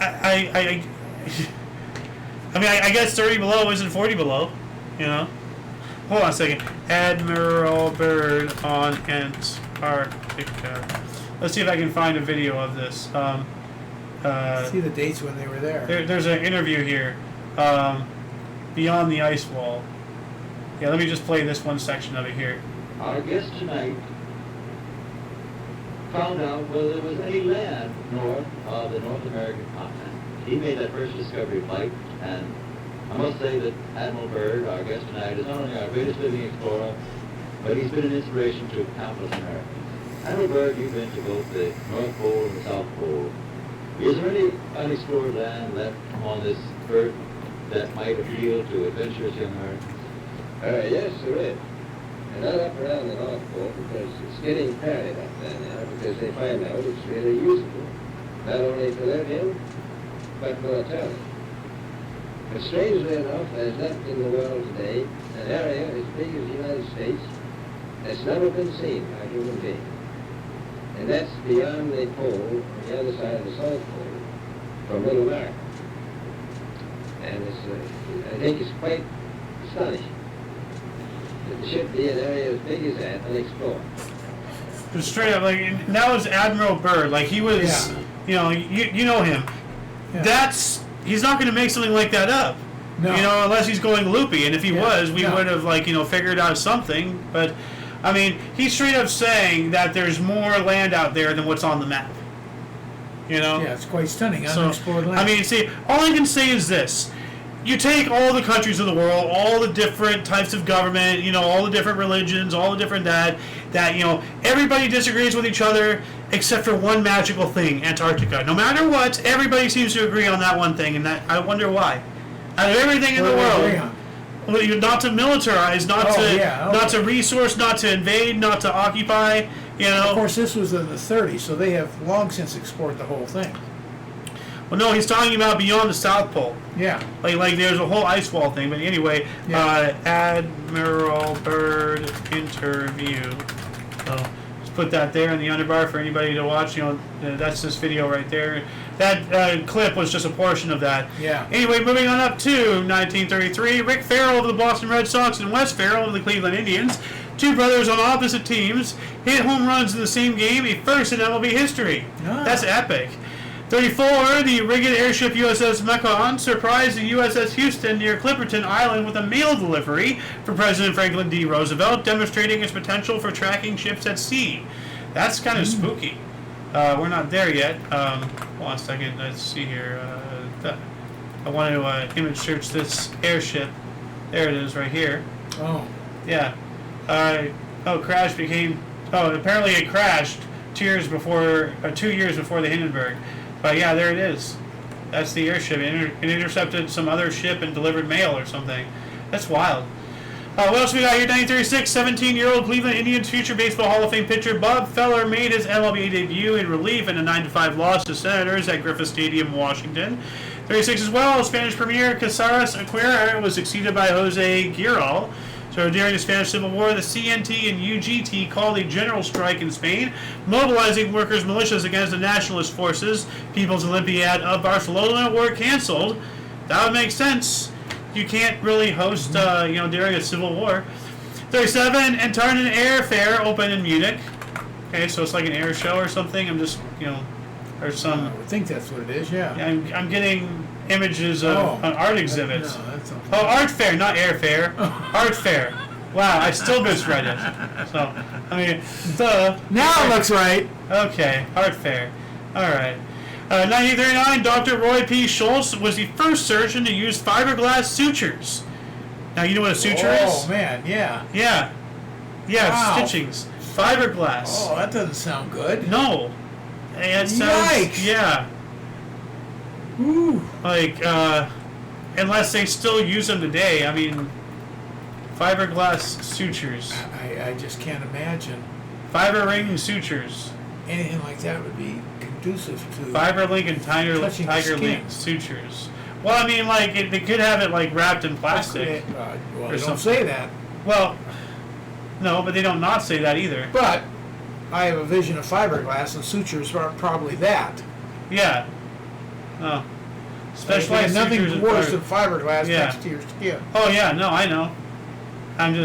S1: I guess 30 below isn't 40 below, Hold on a second. Admiral Byrd on Antarctica. Let's see if I can find a video of this.
S2: See the dates when they were there.
S1: There's an interview here. Beyond the ice wall. Yeah, let me just play this one section of it here.
S3: Our guest tonight found out whether there was any land north of the North American continent. He made that first discovery flight, and I must say that Admiral Byrd, our guest tonight, is not only our greatest living explorer, but he's been an inspiration to countless Americans. Admiral Byrd, you've been to both the North Pole and the South Pole. Is there any unexplored land left on this earth that might appeal to adventurous young Americans?
S4: Yes, there is. And not up around the North Pole, because it's getting crowded up there now, because they find out it's really useful, not only for their in, but militarily. But strangely enough, there's left in the world today an area as big as the United States that's never been seen by human beings. And that's beyond the pole, on the other side of the South Pole, from Middle America. And I think it's quite astonishing. It should be an area as big as that unexplored.
S1: Just straight up, that was Admiral Byrd. He was, you know him.
S2: Yeah.
S1: He's not going to make something like that up.
S2: No.
S1: Unless he's going loopy. And if he was, we would have, figured out something. But, I mean, he's straight up saying that there's more land out there than what's on the map.
S2: Yeah, it's quite stunning. Unexplored land.
S1: I mean, see, all I can say is this. You take all the countries of the world, all the different types of government, all the different religions, all the different that everybody disagrees with each other except for one magical thing, Antarctica. No matter what, everybody seems to agree on that one thing, and I wonder why. Out of everything in the world, not to militarize, not to resource, not to invade, not to occupy,
S2: Of course, this was in the 30s, so they have long since explored the whole thing.
S1: Well, no, he's talking about beyond the South Pole.
S2: Yeah.
S1: Like there's a whole ice wall thing, but anyway, Admiral Byrd interview. So just put that there in the underbar for anybody to watch. That's this video right there. That clip was just a portion of that.
S2: Yeah.
S1: Anyway, moving on up to 1933, Rick Farrell of the Boston Red Sox and Wes Farrell of the Cleveland Indians, two brothers on opposite teams, hit home runs in the same game, a first in MLB history. That's epic. 34, the rigged airship USS Macon surprised the USS Houston near Clipperton Island with a mail delivery for President Franklin D. Roosevelt, demonstrating its potential for tracking ships at sea. That's kind of spooky. We're not there yet. Hold on a second. Let's see here. I want to image search this airship. There it is right here.
S2: Oh.
S1: Yeah. Apparently it crashed 2 years before the Hindenburg. But yeah, there it is. That's the airship. It intercepted some other ship and delivered mail or something. That's wild. What else we got here? 1936, 17-year-old Cleveland Indians future baseball Hall of Fame pitcher Bob Feller made his MLB debut in relief in a 9-5 loss to Senators at Griffith Stadium, Washington. 36 as well, Spanish Premier Casares Aguirre was succeeded by Jose Guiral. So during the Spanish Civil War, the CNT and UGT called a general strike in Spain, mobilizing workers' militias against the nationalist forces. People's Olympiad of Barcelona were canceled. That would make sense. You can't really host, during a civil war. 37, Antarnan Air Fair opened in Munich. Okay, so it's like an air show or something. I'm just, or some.
S2: I would think that's what it is. Yeah.
S1: I'm getting images of an art exhibit.
S2: That's
S1: art fair, not air fair. Art fair. Wow, I still misread it. So,
S2: Now it looks right.
S1: Okay, art fair. All right. 1939, Dr. Roy P. Schultz was the first surgeon to use fiberglass sutures. Now, you know what a suture is?
S2: Oh, man, yeah.
S1: Yeah. Yeah,
S2: Wow.
S1: stitchings. Fiberglass.
S2: Oh, that doesn't sound good.
S1: No. It sounds...
S2: Yikes.
S1: Yeah.
S2: Ooh.
S1: Like, unless they still use them today. I mean, fiberglass sutures.
S2: I just can't imagine
S1: Fiber ring sutures.
S2: anything like that would be conducive to...
S1: Fiber link and tiger
S2: Touching the
S1: link
S2: skin.
S1: sutures. Well, I mean, like, they could have it, like, wrapped in plastic.
S2: Well,
S1: or
S2: they don't
S1: something.
S2: say that.
S1: Well, no, but they don't not say that either.
S2: But I have a vision of fiberglass, and sutures are probably that.
S1: Yeah. Oh. Specialized
S2: There's nothing
S1: sutures and
S2: worse
S1: fiber-
S2: than fiberglass
S1: Yeah.
S2: next to your skin.
S1: Oh, yeah, no, I know. I'm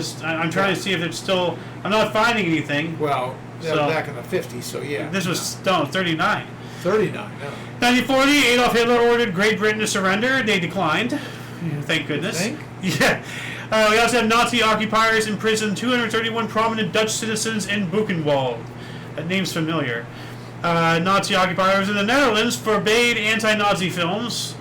S1: trying to see if it's still... I'm not finding anything.
S2: Well, that
S1: So-
S2: was back in the 50s, so yeah.
S1: This was, no, 39.
S2: 39, no.
S1: 1940, Adolf Hitler ordered Great Britain to surrender. They declined. Thank goodness.
S2: think?
S1: Yeah. We also have Nazi occupiers imprisoned 231 prominent Dutch citizens in Buchenwald. That name's familiar. Nazi occupiers in the Netherlands forbade anti-Nazi films.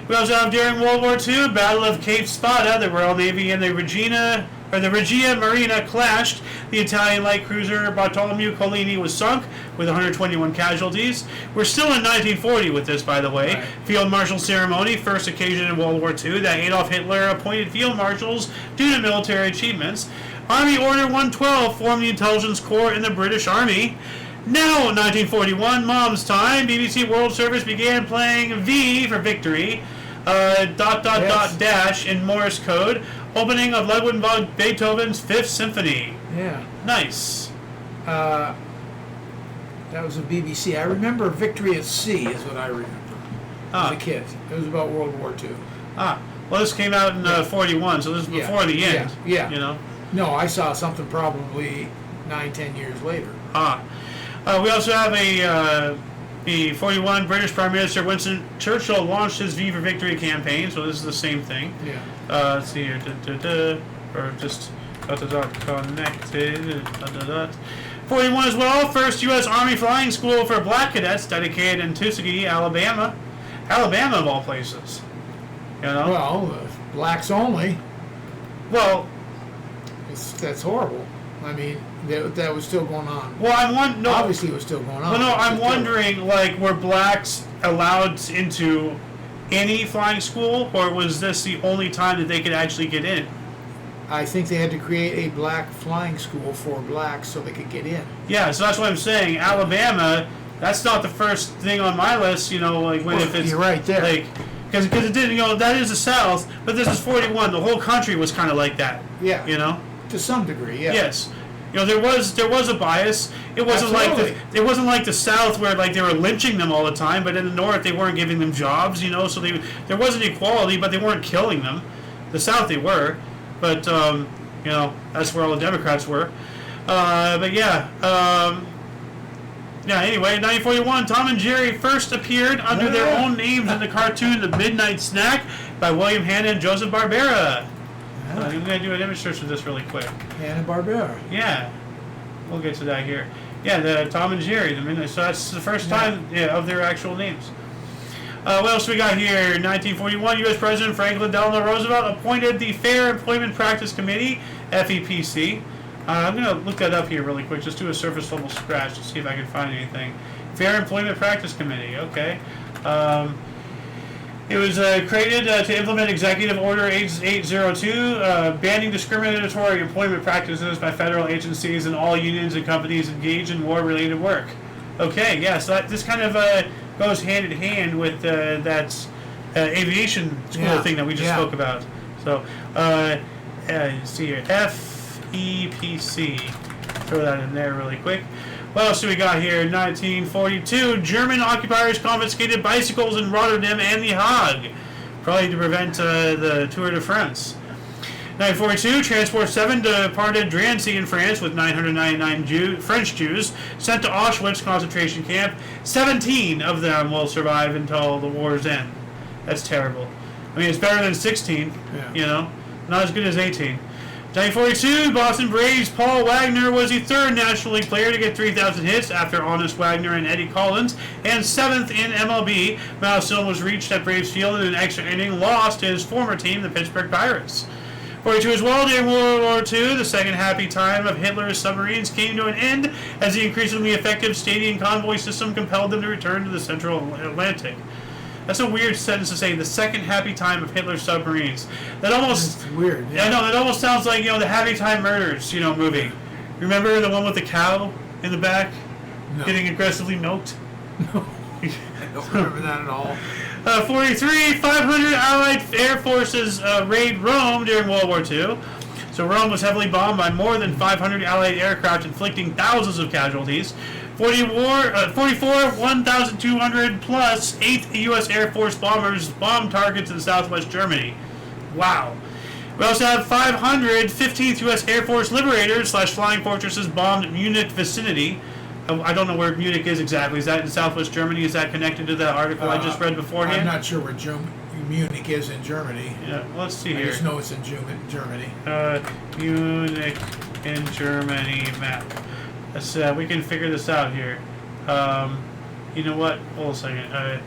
S1: We also have during World War II, Battle of Cape Spada, the Royal Navy and the Regia Marina clashed. The Italian light cruiser Bartolomeo Collini was sunk with 121 casualties. We're still in 1940 with this, by the way.
S2: Right.
S1: Field Marshal ceremony, first occasion in World War II that Adolf Hitler appointed field marshals due to military achievements. Army Order 112 formed the intelligence corps in the British Army. Now, 1941, Mom's time. BBC World Service began playing V for victory.
S2: Yes.
S1: Dash in Morse code. Opening of Ludwig van Beethoven's Fifth Symphony.
S2: Yeah.
S1: Nice.
S2: That was a BBC. I remember Victory at Sea is what I remember as a kid. It was about World War II.
S1: Well, this came out in 41, so this is before the end.
S2: Yeah.
S1: You know.
S2: No, I saw something probably 9-10 years later.
S1: We also have the 41 British Prime Minister Winston Churchill launched his V for Victory campaign, so this is the same thing.
S2: Yeah.
S1: Let's see here. Or just connected. 41 as well. First U.S. Army Flying School for Black Cadets dedicated in Tuskegee, Alabama. Alabama of all places. You know.
S2: Well, blacks only.
S1: Well,
S2: That's horrible. I mean, that was still going on.
S1: well, no.
S2: Obviously, it was still going on.
S1: Well, no,
S2: It was
S1: I'm
S2: still-
S1: wondering, like, were blacks allowed into any flying school, or was this the only time that they could actually get in?
S2: I think they had to create a black flying school for blacks so they could get in.
S1: Yeah, so that's what I'm saying. Alabama, that's not the first thing on my list, you know, like, when
S2: Well,
S1: if it's...
S2: you're right there.
S1: Like, because it didn't, you know, that is the South, but this is 41. The whole country was kind of like that.
S2: Yeah.
S1: You know?
S2: To some degree, yeah.
S1: Yes. You know, there was a bias. It wasn't
S2: Absolutely.
S1: like the South where like they were lynching them all the time, but in the North they weren't giving them jobs, you know, so there wasn't equality, but they weren't killing them. The South they were, but you know, that's where all the Democrats were. But yeah. Yeah, anyway, 1941, Tom and Jerry first appeared under their own names in the cartoon The Midnight Snack by William Hanna and Joseph Barbera. I'm going to do an image search of this really quick.
S2: Hanna-Barbera.
S1: Yeah, we'll get to that here. Yeah, the Tom and Jerry. So that's the first time of their actual names. What else we got here? 1941, U.S. President Franklin Delano Roosevelt appointed the Fair Employment Practice Committee, FEPC. I'm going to look that up here really quick. Just do a surface level scratch to see if I can find anything. Fair Employment Practice Committee. Okay. It was created to implement Executive Order 802, banning discriminatory employment practices by federal agencies and all unions and companies engaged in war-related work. Okay, yeah, so this kind of goes hand in hand with that aviation school thing that we just spoke about. So, let's see here, FEPC. Throw that in there really quick. What else do we got here? 1942, German occupiers confiscated bicycles in Rotterdam and The Hague, probably to prevent the Tour de France. 1942, Transport 7 departed Drancy in France with 999 French Jews sent to Auschwitz concentration camp. 17 of them will survive until the war's end. That's terrible. I mean, it's better than 16, you know, not as good as 18. 1942, Boston Braves' Paul Wagner was the third National League player to get 3,000 hits after Honest Wagner and Eddie Collins, and seventh in MLB. Milestone was reached at Braves Field in an extra inning loss to his former team, the Pittsburgh Pirates. 42 as well. During World War II, the second happy time of Hitler's submarines came to an end as the increasingly effective Stadion convoy system compelled them to return to the Central Atlantic. That's a weird sentence to say. The second happy time of Hitler's submarines. That almost
S2: It's weird.
S1: Yeah, I know. That almost sounds like the Happy Time Murders movie. Remember the one with the cow in the back
S2: No.
S1: getting aggressively milked?
S2: No. I don't remember that at all.
S1: 43, 500 Allied Air Forces raid Rome during World War II. So Rome was heavily bombed by more than 500 Allied aircraft, inflicting thousands of casualties. 44, 1,200 plus 8th U.S. Air Force bombers bombed targets in southwest Germany. Wow. We also have 500 15th U.S. Air Force Liberators / Flying Fortresses bombed Munich vicinity. I don't know where Munich is exactly. Is that in southwest Germany? Is that connected to the article I just read beforehand?
S2: I'm not sure where Munich is in Germany.
S1: Yeah, let's see
S2: I
S1: here.
S2: just know it's in Germany.
S1: Munich in Germany map. Let's, we can figure this out here. You know what? Hold a second.
S2: I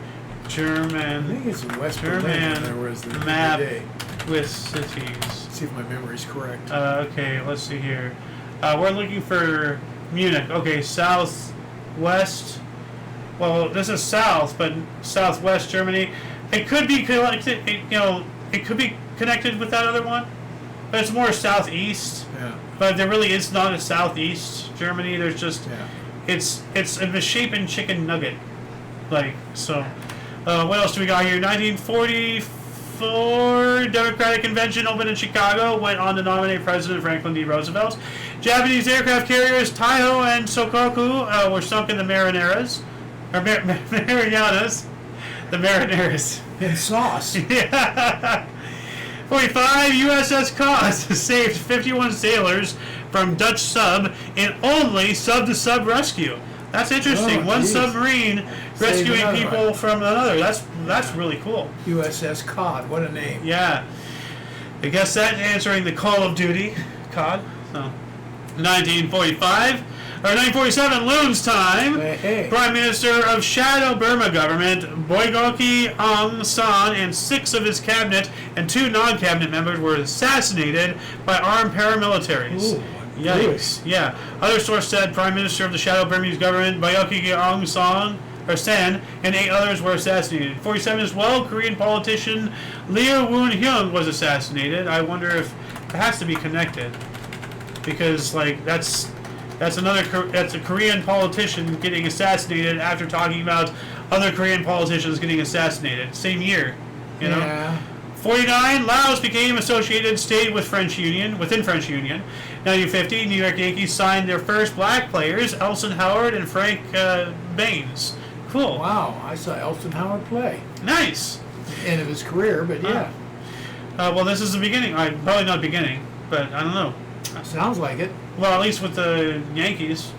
S1: German
S2: think it's in West
S1: German
S2: Berlin. There was the
S1: map
S2: other day.
S1: with cities.
S2: Let's see if my memory's correct.
S1: Okay, let's see here. We're looking for Munich. Okay, southwest. Well, this is south, but southwest Germany. It could be connected. It could be connected with that other one, but it's more southeast.
S2: Yeah.
S1: But there really is not a southeast Germany. There's just
S2: Yeah.
S1: it's a misshapen chicken nugget. Like so. What else do we got here? 1944 Democratic Convention opened in Chicago. Went on to nominate President Franklin D. Roosevelt. Japanese aircraft carriers Taiho and Sokoku were sunk in the Marianas. Marianas. The Marineras.
S2: In sauce.
S1: Yeah. 45 USS Cos saved 51 sailors from Dutch sub in only sub-to-sub rescue. That's interesting.
S2: Oh,
S1: One
S2: geez.
S1: submarine rescuing
S2: another
S1: people
S2: one.
S1: from another. That's really cool.
S2: USS Cod. What a name.
S1: Yeah. I guess that's answering the Call of Duty. COD. So, 1945. Or 1947, Loon's time.
S2: Hey.
S1: Prime Minister of Shadow Burma government, Boygoki Aung San, and 6 of his cabinet and 2 non-cabinet members were assassinated by armed paramilitaries.
S2: Ooh,
S1: Yikes. Yeah. Other source said Prime Minister of the Shadow Burmese government, Boygoki Aung San, and 8 others were assassinated. 47 as well, Korean politician Lee Woon-hyung was assassinated. I wonder if it has to be connected. Because, that's a Korean politician getting assassinated after talking about other Korean politicians getting assassinated. Same year,
S2: Yeah.
S1: 49, Laos became associated state with French Union, within French Union. 1950, New York Yankees signed their first black players, Elson Howard and Frank Baines. Cool.
S2: Wow. I saw Elston Howard play.
S1: Nice.
S2: End of his career, but yeah.
S1: Well, this is the beginning. Probably not beginning, but I don't know.
S2: Sounds like it.
S1: Well, at least with the Yankees.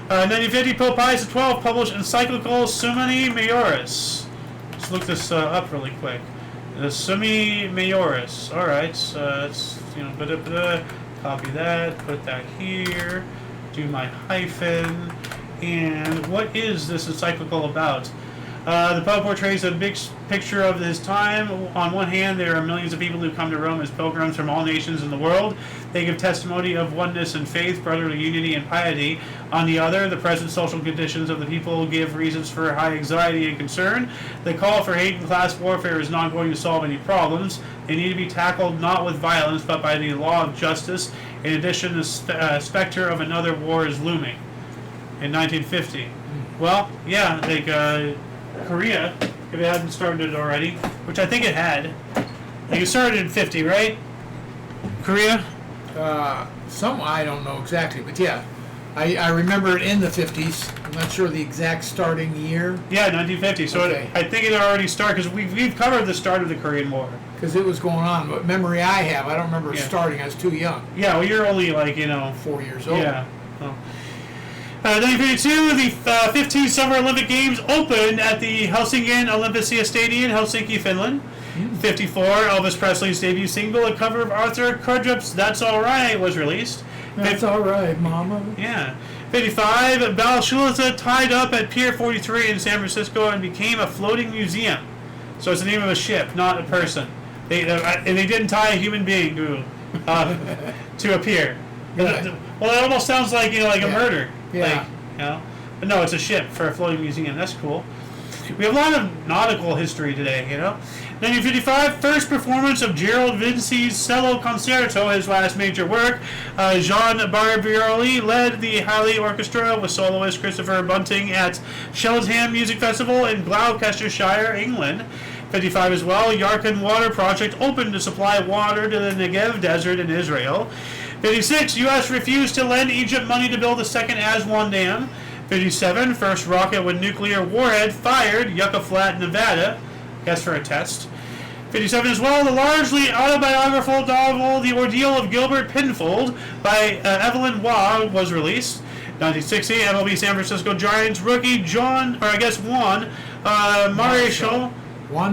S1: 1950, Pope Pius XII published encyclical Summi Majoris. Let's look this up really quick. The Summi Majoris. All right, so let's copy that, put that here, do my hyphen, and what is this encyclical about? The Pope portrays a big picture of his time. On one hand, there are millions of people who come to Rome as pilgrims from all nations in the world. They give testimony of oneness and faith, brotherly unity and piety. On the other, the present social conditions of the people give reasons for high anxiety and concern. The call for hate and class warfare is not going to solve any problems. They need to be tackled not with violence, but by the law of justice. In addition, the specter of another war is looming. In 1950. Well, yeah, Korea, if it hadn't started already, which I think it had. It started in 50, right? Korea?
S2: I don't know exactly, but yeah. I remember it in the 50s. I'm not sure the exact starting year.
S1: Yeah, 1950. So
S2: Okay.
S1: I think it already started, because we've covered the start of the Korean War.
S2: Because it was going on, but memory I have, I don't remember it
S1: Yeah.
S2: starting. I was too young.
S1: Yeah, well, you're only
S2: 4 years old.
S1: Yeah. Oh. 1952, the 15 Summer Olympic Games opened at the Helsingin Olympia Stadium, Helsinki, Finland. 54, Elvis Presley's debut single, a cover of Arthur Crudups' "That's Alright," was released.
S2: That's all right, Mama.
S1: Yeah. 55, Balshulza tied up at Pier 43 in San Francisco and became a floating museum. So it's the name of a ship, not a person. And they didn't tie a human being to to appear.
S2: Good.
S1: Well, it almost sounds like like a
S2: Yeah.
S1: murder.
S2: Yeah.
S1: Like, but no, it's a ship for a floating museum. That's cool. We have a lot of nautical history today. 1955, first performance of Gerald Vinci's cello concerto, his last major work. Jean Barbieri led the Halle Orchestra with soloist Christopher Bunting at Cheltenham Music Festival in Gloucestershire, England. 55 as well, Yarkon Water Project opened to supply water to the Negev Desert in Israel. 56, U.S. refused to lend Egypt money to build the second Aswan Dam. 57, first rocket with nuclear warhead fired, Yucca Flat, Nevada. Guess for a test. 57 as well, the largely autobiographical novel The Ordeal of Gilbert Pinfold by Evelyn Waugh was released. 1960, MLB San Francisco Giants rookie Juan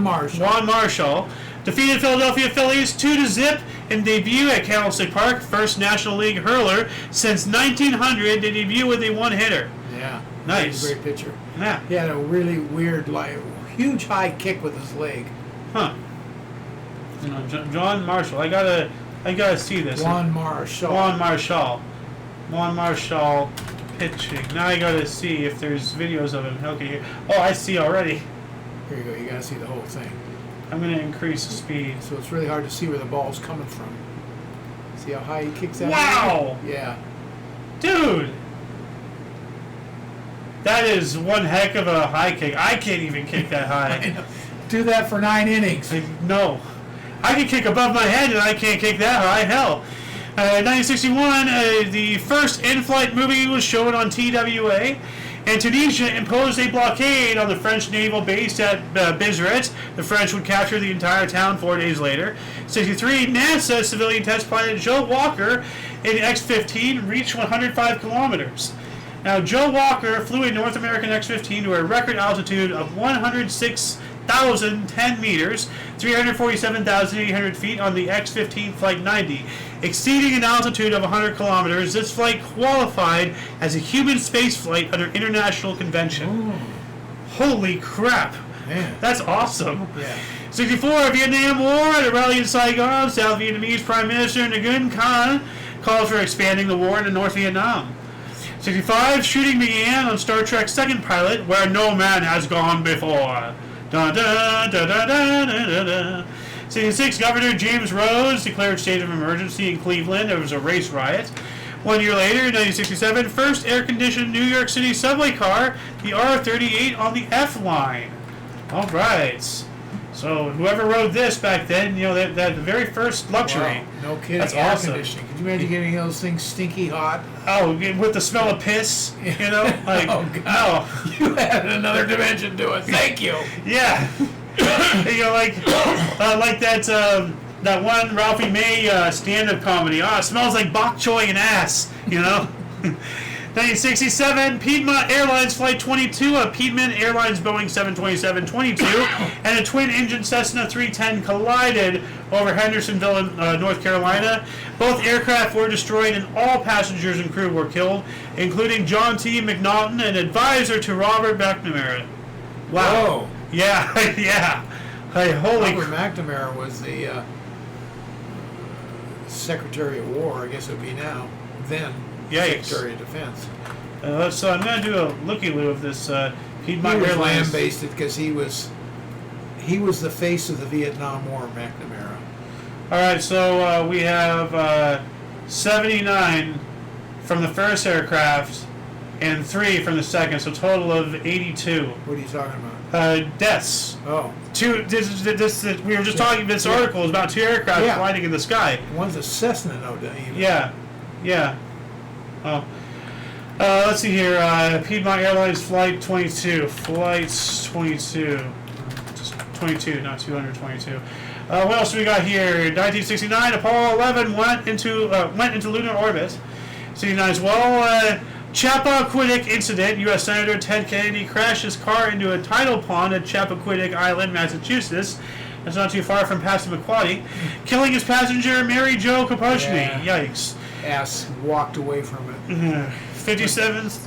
S1: Marshall defeated Philadelphia Phillies 2-0 in debut at Candlestick Park. First National League hurler since 1900 to debut with a one-hitter.
S2: Yeah.
S1: Nice.
S2: Great pitcher.
S1: Yeah.
S2: He had a really weird, huge high kick with his leg.
S1: Huh. John Marshall. I gotta see this.
S2: Juan Marshall.
S1: Juan Marshall pitching. Now I gotta see if there's videos of him. Okay. Here. Oh, I see already.
S2: Here you go. You gotta see the whole thing.
S1: I'm gonna increase the speed.
S2: So it's really hard to see where the ball's coming from. See how high he kicks that?
S1: Wow.
S2: Yeah.
S1: Dude. That is one heck of a high kick. I can't even kick that high.
S2: Do that for 9 innings.
S1: No. I can kick above my head and I can't kick that high. Hell. 1961, the first in-flight movie was shown on TWA. And Tunisia imposed a blockade on the French naval base at Biarritz. The French would capture the entire town 4 days later. 63, NASA civilian test pilot Joe Walker in X-15 reached 105 kilometers. Now, Joe Walker flew a North American X-15 to a record altitude of 106,010 meters, 347,800 feet on the X-15 Flight 90. Exceeding an altitude of 100 kilometers, this flight qualified as a human space flight under international convention.
S2: Ooh.
S1: Holy crap.
S2: Man.
S1: That's awesome.
S2: Yeah.
S1: 64, Vietnam War. At a rally in Saigon, South Vietnamese Prime Minister Nguyen Thanh called for expanding the war into North Vietnam. 65, shooting began on Star Trek's second pilot, Where No Man Has Gone Before. Da, da, da, da, da, da, da. 66, Governor James Rose declared state of emergency in Cleveland. There was a race riot. 1 year later, 1967, first air-conditioned New York City subway car, the R-38 on the F line. All right. So whoever rode this back then, that very first luxury.
S2: Wow. No kidding.
S1: That's
S2: Air
S1: awesome.
S2: conditioning. Could you imagine getting those things stinky hot?
S1: Oh, with the smell of piss, like,
S2: Oh, God.
S1: no.
S2: You added another dimension to it. Thank you.
S1: Yeah. Like that one Ralphie May stand-up comedy. Oh, it smells like bok choy and ass, 1967, Piedmont Airlines Flight 22, a Piedmont Airlines Boeing 727-22, and a twin-engine Cessna 310 collided over Hendersonville, North Carolina. Both aircraft were destroyed and all passengers and crew were killed, including John T. McNaughton, an advisor to Robert McNamara. Wow.
S2: Whoa.
S1: Yeah, yeah. Hey, holy
S2: Robert McNamara was the Secretary of War, I guess it would be now. Then
S1: Yikes.
S2: Secretary of Defense.
S1: So I'm going to do a looky-loo of this Piedmont
S2: He was
S1: Airlines.
S2: lambasted because he was the face of the Vietnam War, McNamara.
S1: All right, so we have 79 from the first aircraft and 3 from the second, so a total of 82
S2: What are you talking about?
S1: deaths.
S2: Oh,
S1: We were just talking. This article is about 2 aircraft
S2: Yeah.
S1: colliding in the sky.
S2: one's a Cessna, no doubt. Even.
S1: Yeah. Oh. Let's see here. Piedmont Airlines Flight 22. Flights 22. Just 22, not 222. What else do we got here? 1969, Apollo 11 went into lunar orbit. 69 as well. Chappaquiddick incident. U.S. Senator Ted Kennedy crashed his car into a tidal pond at Chappaquiddick Island, Massachusetts. That's not too far from Passamaquoddy, killing his passenger Mary Jo Kaposhny.
S2: Yeah.
S1: Yikes.
S2: Ass walked away from it.
S1: 57th.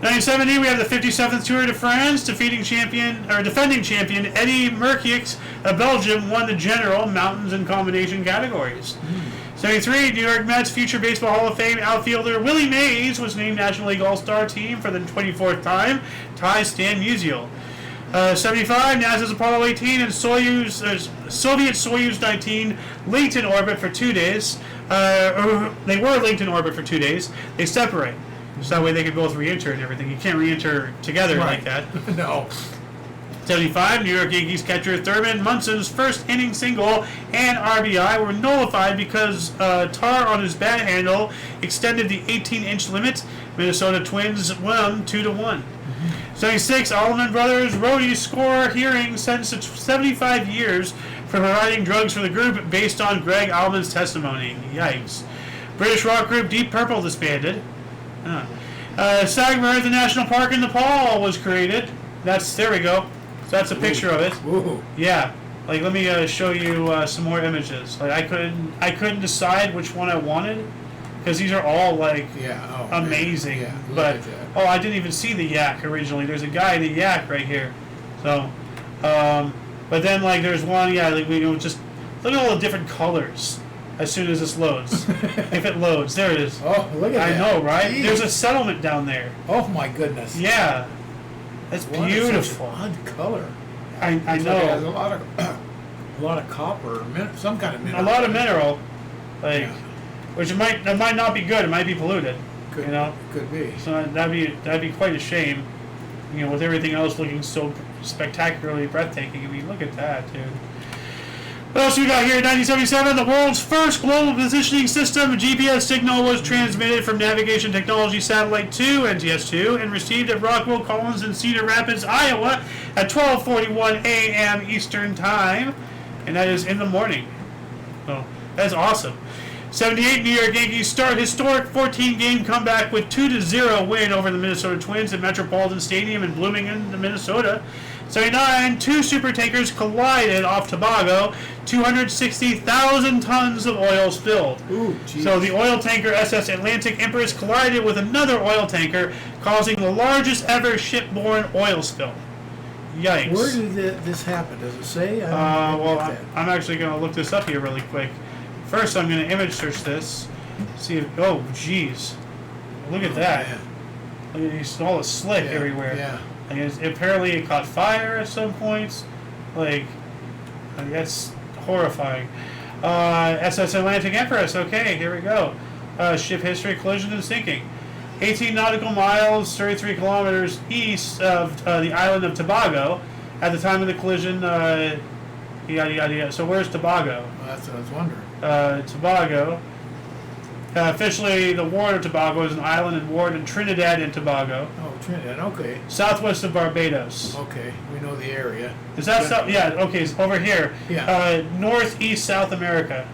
S1: 1970, we have the 57th Tour de France. Defending champion Eddie Merckx of Belgium won the general, mountains, and combination categories. '73, New York Mets future Baseball Hall of Fame outfielder Willie Mays was named National League All-Star Team for the 24th time. Ty Stan Musial. '75, NASA's Apollo 18 and Soviet Soyuz 19 linked in orbit for 2 days. They were linked in orbit for 2 days. They separate. So that way they could both re-enter and everything. You can't re-enter together like that.
S2: No.
S1: 75, New York Yankees catcher Thurman Munson's first inning single and RBI were nullified because tar on his bat handle extended the 18-inch limit. Minnesota Twins won 2-1. 76, Allman Brothers roadie score hearing sentenced to 75 years for providing drugs for the group based on Greg Allman's testimony. Yikes. British rock group Deep Purple disbanded. Sagmer, the national park in Nepal, was created. There we go. So that's a picture of it.
S2: Ooh.
S1: Yeah. Like, let me show you some more images. Like, I couldn't decide which one I wanted because these are all like amazing.
S2: Yeah,
S1: but I didn't even see the yak originally. There's a guy in the yak right here. So, but then like there's one like just look at all the different colors. As soon as this loads, if it loads, there it is.
S2: Oh, look at that!
S1: I know, right?
S2: Jeez.
S1: There's a settlement down there.
S2: Oh my goodness!
S1: Yeah, that's beautiful.
S2: Odd color.
S1: I know.
S2: It has a lot of copper, some kind of mineral.
S1: A lot of mineral, which it might not be good. It might be polluted.
S2: Could be.
S1: So that'd be quite a shame. With everything else looking so spectacularly breathtaking. I mean, look at that, dude. What else we got here? 1977, the world's first global positioning system, a GPS signal, was transmitted from Navigation Technology Satellite 2, NTS-2, and received at Rockwell Collins in Cedar Rapids, Iowa, at 12:41 a.m. Eastern Time, and that is in the morning. So that's awesome. 78, New York Yankees start historic 14-game comeback with 2-0 win over the Minnesota Twins at Metropolitan Stadium in Bloomington, Minnesota. 79, two super tankers collided off Tobago, 260,000 tons of oil spilled.
S2: Ooh, geez.
S1: So the oil tanker SS Atlantic Empress collided with another oil tanker, causing the largest ever shipborne oil spill. Yikes.
S2: Where did this happen? Does it say?
S1: I'm actually going to look this up here really quick. First, I'm going to image search this. See if, oh, geez. Look at that.
S2: Man.
S1: Look at all the slick everywhere.
S2: Yeah.
S1: Apparently it caught fire at some points. That's horrifying. SS Atlantic Empress. Okay, here we go. Ship history, collision and sinking. 18 nautical miles, 33 kilometers east of the island of Tobago. At the time of the collision, yada, yada, yada. So where's Tobago?
S2: Well, that's what I was wondering.
S1: Tobago. Officially, the Ward of Tobago is an island and ward in Trinidad and Tobago.
S2: Oh, Trinidad, okay.
S1: Southwest of Barbados.
S2: Okay, we know the area.
S1: Is that south? Yeah, okay, it's over here.
S2: Yeah.
S1: Northeast South America.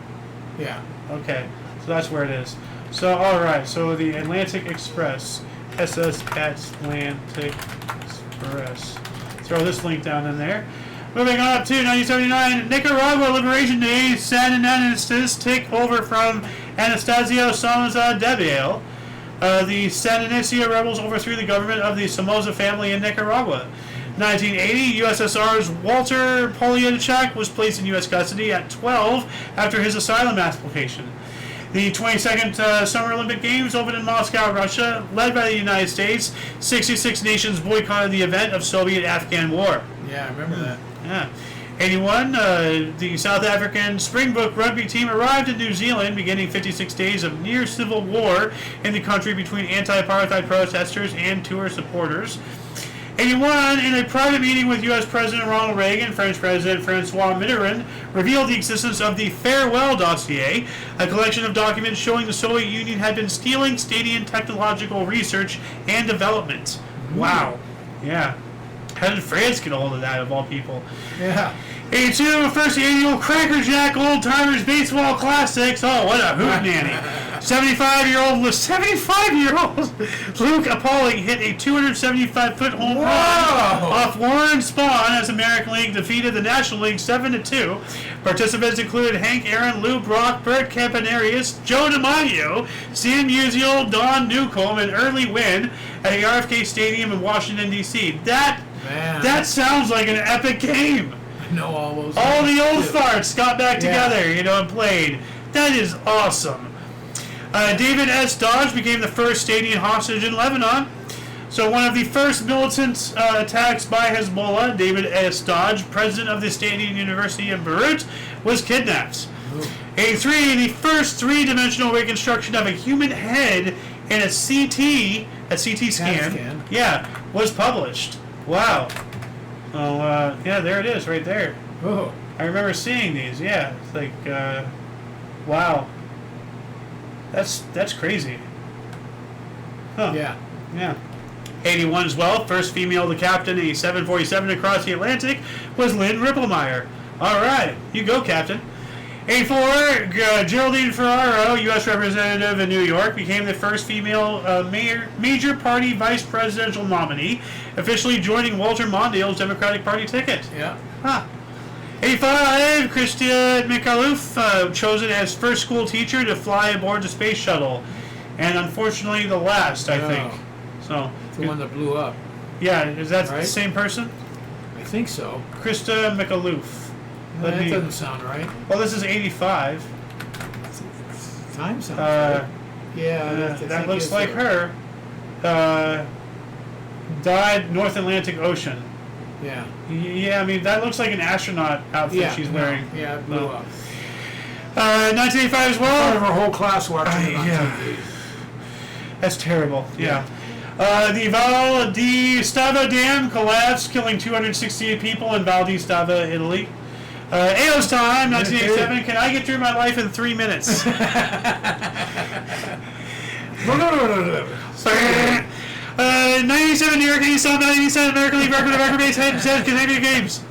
S2: Yeah.
S1: Okay, so that's where it is. So, alright, so the Atlantic Express. SS Atlantic Express. Throw this link down in there. Moving on up to 1979, Nicaragua Liberation Day, Sandinistas take over from Anastasio Somoza Debayle. The Sandinista rebels overthrew the government of the Somoza family in Nicaragua. 1980, USSR's Walter Polyachek was placed in U.S. custody at 12 after his asylum application. The 22nd Summer Olympic Games opened in Moscow, Russia, led by the United States. 66 nations boycotted the event of Soviet-Afghan War.
S2: Yeah, I remember that.
S1: Yeah. 81, the South African Springbok rugby team arrived in New Zealand, beginning 56 days of near civil war in the country between anti-apartheid protesters and Tour supporters. 81, in a private meeting with U.S. President Ronald Reagan, French President Francois Mitterrand revealed the existence of the Farewell Dossier, a collection of documents showing the Soviet Union had been stealing Stadian technological research and development. Wow. Yeah. How did France get a hold of that, of all people?
S2: Yeah.
S1: 82, first annual Cracker Jack Old Timers Baseball Classics. Oh, what a hootenanny. 75-year-old Luke Appalling hit a 275-foot home run off Warren Spahn as American League defeated the National League 7-2. Participants included Hank Aaron, Lou Brock, Bert Campanarius, Joe DiMaggio, Sam Musial, Don Newcomb, and Early Wynn at the RFK Stadium in Washington, D.C. That sounds like an epic game.
S2: I know all those.
S1: All the old farts got back together, and played. That is awesome. David S. Dodge became the first stadium hostage in Lebanon. So one of the first militant attacks by Hezbollah, David S. Dodge, president of the Stadium University in Beirut, was kidnapped. 83, the first three-dimensional reconstruction of a human head in a CT scan, yeah, was published. Wow. Oh, yeah, there it is, right there.
S2: Oh.
S1: I remember seeing these. Yeah, it's like, wow. That's crazy. Huh.
S2: Yeah.
S1: Yeah. 81 as well. First female to captain a 747 across the Atlantic was Lynn Ripplemeyer. All right, you go, Captain. 84, Geraldine Ferraro, U.S. Representative in New York, became the first female major party vice presidential nominee, officially joining Walter Mondale's Democratic Party ticket.
S2: Yeah.
S1: Huh. 85, Christian Michaluf, chosen as first school teacher to fly aboard the space shuttle. And unfortunately the last, I think. So
S2: The one that blew up.
S1: yeah, is that
S2: Right?
S1: the same person?
S2: I think so.
S1: Krista Michaluf.
S2: That doesn't sound right.
S1: Well, this is 85.
S2: Time sounds right. Yeah,
S1: That looks like her. Died North Atlantic Ocean.
S2: Yeah.
S1: Yeah, I mean, that looks like an astronaut outfit she's wearing.
S2: Yeah, it blew up.
S1: 1985 as
S2: Part of
S1: well.
S2: our whole class watching it on TV.
S1: That's terrible. Yeah. The Val di Stava Dam collapsed, killing 268 people in Val di Stava, Italy. Eos time, 1987. Can I get through my life in 3 minutes? 97 New York Yankees saw 97 American League record of record base hits in consecutive games.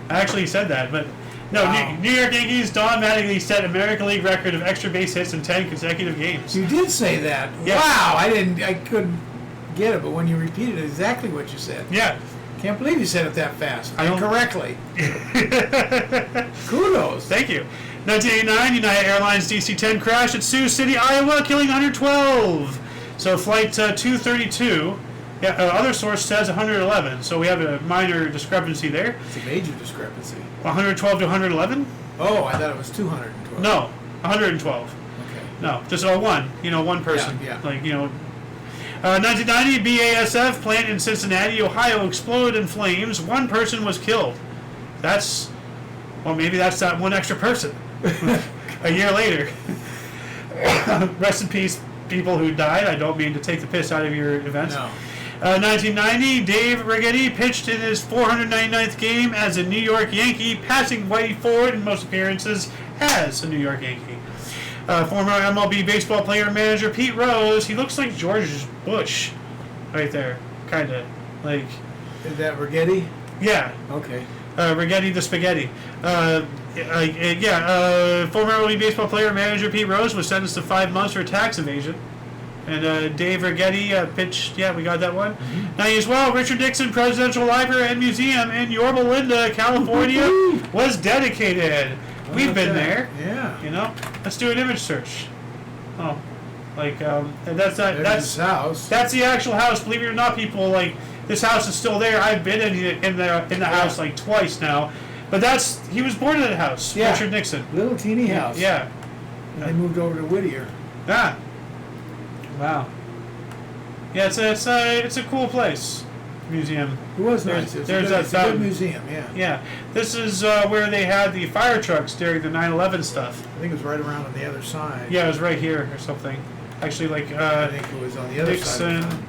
S1: I actually said that, but no.
S2: Wow.
S1: New York Yankees Don Mattingly set American League record of extra base hits in 10 consecutive games.
S2: You did say that.
S1: Yeah.
S2: Wow, I couldn't get it, but when you repeated exactly what you said.
S1: Yeah.
S2: Can't believe you said it that fast.
S1: I don't-
S2: Correctly. Kudos.
S1: Thank you. 1989, United Airlines DC-10 crashed at Sioux City, Iowa, killing 112. So flight 232. Yeah, other source says 111. So we have a minor discrepancy there.
S2: It's a major discrepancy.
S1: 112 to 111?
S2: Oh, I thought it was 212.
S1: No, 112.
S2: Okay.
S1: No, just one. One person.
S2: Yeah.
S1: 1990, BASF plant in Cincinnati, Ohio exploded in flames. One person was killed. Maybe that's that one extra person. A year later. Rest in peace, people who died. I don't mean to take the piss out of your events.
S2: No.
S1: 1990, Dave Righetti pitched in his 499th game as a New York Yankee, passing Whitey Ford in most appearances as a New York Yankee. Former MLB baseball player and manager Pete Rose. He looks like George Bush, right there, kind of like.
S2: Is that Righetti?
S1: Yeah,
S2: Okay.
S1: Righetti the spaghetti. Former MLB baseball player and manager Pete Rose was sentenced to 5 months for tax evasion. And Dave Righetti pitched. Yeah, we got that one.
S2: Mm-hmm.
S1: Now as well, Richard Nixon Presidential Library and Museum in Yorba Linda, California, was dedicated. We've been there.
S2: Yeah.
S1: Let's do an image search. Oh, and that's not
S2: There's his house.
S1: that's the actual house. Believe it or not, people, this house is still there. I've been in the house twice now, but he was born in that house.
S2: Yeah.
S1: Richard Nixon.
S2: Little teeny house.
S1: Yeah.
S2: And they moved over to Whittier.
S1: Ah. Wow. Yeah, it's a cool place. Museum.
S2: It was nice. It's
S1: There's
S2: a
S1: that
S2: good
S1: fountain.
S2: museum, yeah.
S1: Yeah. This is where they had the fire trucks during the 9/11 stuff.
S2: I think it was right around on the other side.
S1: Yeah, it was right here or something. Actually,
S2: I think it was on the other side.
S1: Nixon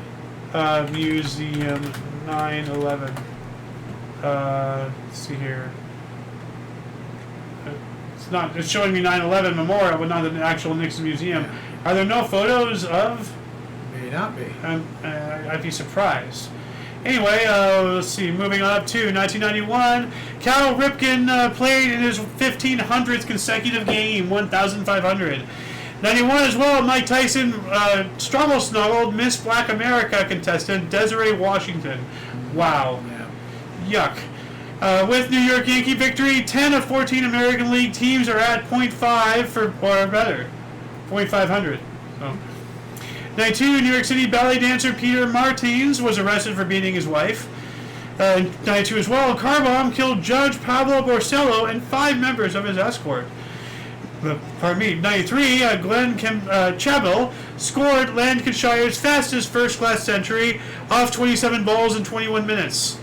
S2: Of the fountain.
S1: Museum 9/11. Let's see here. It's showing me 9/11 Memorial, but not the actual Nixon Museum.
S2: Yeah.
S1: Are there no photos of?
S2: May not be.
S1: I'd be surprised. Anyway, let's see. Moving on up to 1991, Cal Ripken played in his 1500th consecutive game, 1,500. 91 as well. Mike Tyson struggle-snuggled Miss Black America contestant Desiree Washington. Wow.
S2: Yeah.
S1: Yuck. With New York Yankee victory, 10 of 14 American League teams are at .5 or better. 0.500. So. 92, New York City ballet dancer Peter Martins was arrested for beating his wife. 92 as well, a car bomb killed Judge Pablo Borsello and 5 members of his escort. pardon me, 93, Glenn Chabel scored Lancashire's fastest first-class century off 27 balls in 21 minutes.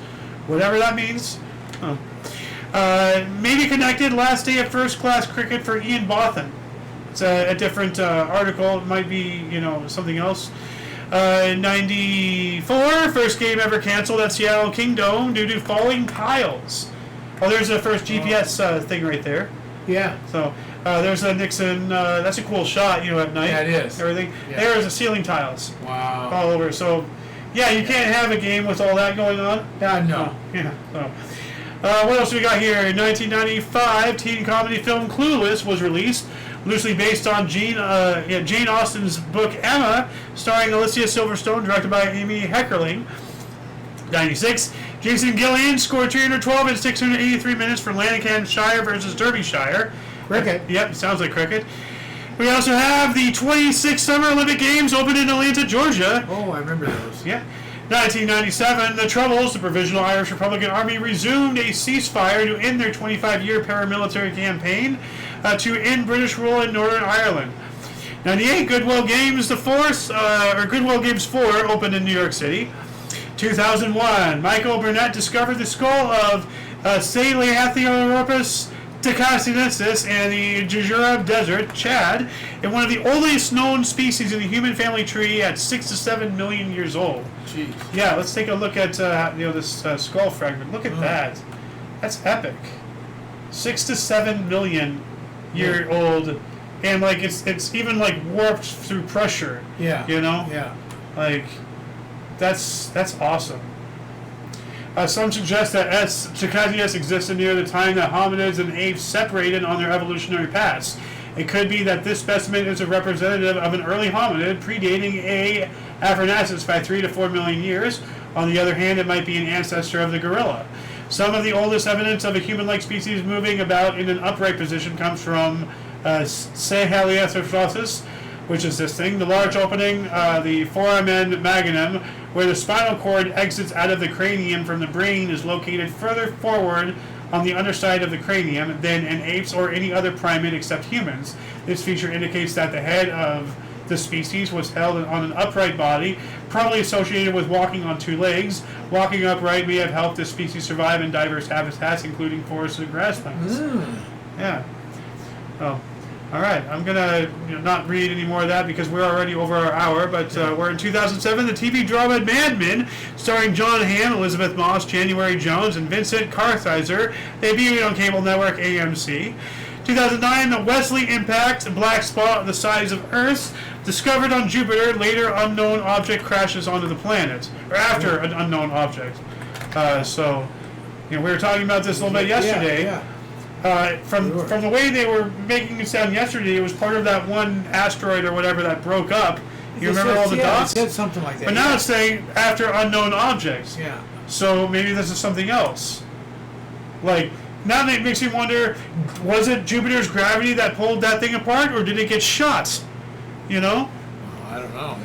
S1: Whatever that means. Oh. Maybe connected last day of first-class cricket for Ian Botham. It's a different article. It might be, something else. 94, first game ever canceled at Seattle Kingdome due to falling tiles. Oh, there's the first GPS thing right there.
S2: Yeah.
S1: So there's a Nixon. That's a cool shot, at night.
S2: Yeah, it is.
S1: Everything.
S2: Yeah.
S1: There's the ceiling tiles
S2: Wow.
S1: all over. So, yeah, you can't have a game with all that going on.
S2: No.
S1: Yeah. So, what else we got here? In 1995, teen comedy film Clueless was released, loosely based on Jane Austen's book Emma, starring Alicia Silverstone, directed by Amy Heckerling. 96, Jason Gillian scored 312 in 683 minutes for Lancashire versus Derbyshire.
S2: Cricket.
S1: Yep, sounds like cricket. We also have the 26 Summer Olympic Games opened in Atlanta, Georgia.
S2: Oh, I remember those.
S1: Yeah. 1997, the Troubles, the Provisional Irish Republican Army, resumed a ceasefire to end their 25-year paramilitary campaign to end British rule in Northern Ireland. 98, Goodwill Games Goodwill Games 4 opened in New York City. 2001, Michael Burnett discovered the skull of Sahelanthropus tecasinensis in the Jejura Desert, Chad, and one of the oldest known species in the human family tree at 6 to 7 million years old.
S2: Jeez.
S1: Yeah, let's take a look at this skull fragment. Look at that. That's epic. 6 to 7 million year old, and like it's even like warped through pressure.
S2: Yeah. Yeah.
S1: Like that's awesome. Some suggest that S. Cicadius existed near the time that hominids and apes separated on their evolutionary paths. It could be that this specimen is a representative of an early hominid predating A. Aphronasis by 3 to 4 million years. On the other hand, it might be an ancestor of the gorilla. Some of the oldest evidence of a human-like species moving about in an upright position comes from Sahelanthropus, which is this thing. The large opening, the foramen magnum, where the spinal cord exits out of the cranium from the brain, is located further forward on the underside of the cranium than in apes or any other primate except humans. This feature indicates that the head of the species was held on an upright body, probably associated with walking on two legs. Walking upright may have helped this species survive in diverse habitats, including forests and grasslands. Yeah. Oh. All right, I'm going to not read any more of that because we're already over our hour, but we're in 2007, the TV drama Mad Men, starring John Hamm, Elizabeth Moss, January Jones, and Vincent Kartheiser, debuted on cable network AMC. 2009, the Wesley Impact, a black spot the size of Earth, discovered on Jupiter, later unknown object crashes onto the planet, or after an unknown object. So, we were talking about this a little bit yesterday.
S2: Yeah.
S1: From the way they were making it sound yesterday, it was part of that one asteroid or whatever that broke up. You remember all the dots?
S2: It said something like that.
S1: But now it's saying after unknown objects.
S2: Yeah.
S1: So maybe this is something else. Like, now that makes me wonder, was it Jupiter's gravity that pulled that thing apart, or did it get shot?
S2: I don't know.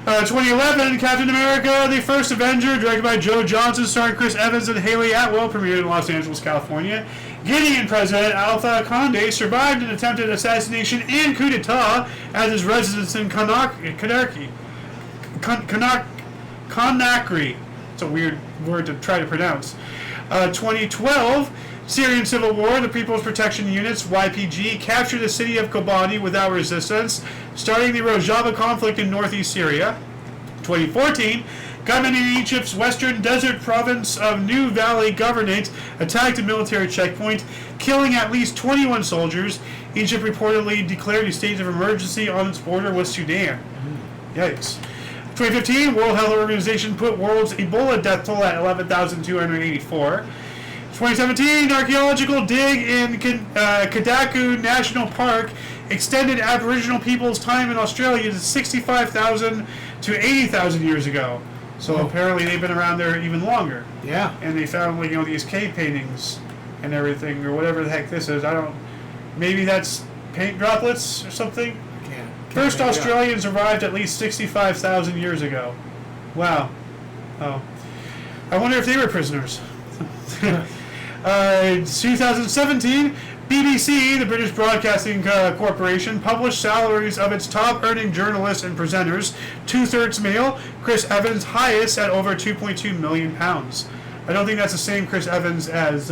S1: 2011, Captain America, The First Avenger, directed by Joe Johnson, starring Chris Evans and Haley Atwell, premiered in Los Angeles, California. Guinean President Alpha Condé survived an attempted assassination and coup d'etat at his residence in Conakry. It's a weird word to try to pronounce. 2012, Syrian Civil War, the People's Protection Units, YPG, captured the city of Kobani without resistance, starting the Rojava conflict in northeast Syria. 2014, government in Egypt's western desert province of New Valley Governorate attacked a military checkpoint, killing at least 21 soldiers. Egypt reportedly declared a state of emergency on its border with Sudan. Yikes. 2015, World Health Organization put world's Ebola death toll at 11,284. 2017, archaeological dig in Kadaku National Park extended Aboriginal people's time in Australia to 65,000 to 80,000 years ago. So apparently they've been around there even longer.
S2: Yeah.
S1: And they found these cave paintings and everything, or whatever the heck this is. Maybe that's paint droplets or something. First Australians arrived at least 65,000 years ago. Wow. Oh. I wonder if they were prisoners. 2017,
S5: BBC, the British Broadcasting Corporation, published salaries of its top-earning journalists and presenters, two-thirds male. Chris Evans highest at over £2.2 million. I don't think that's the same Chris Evans as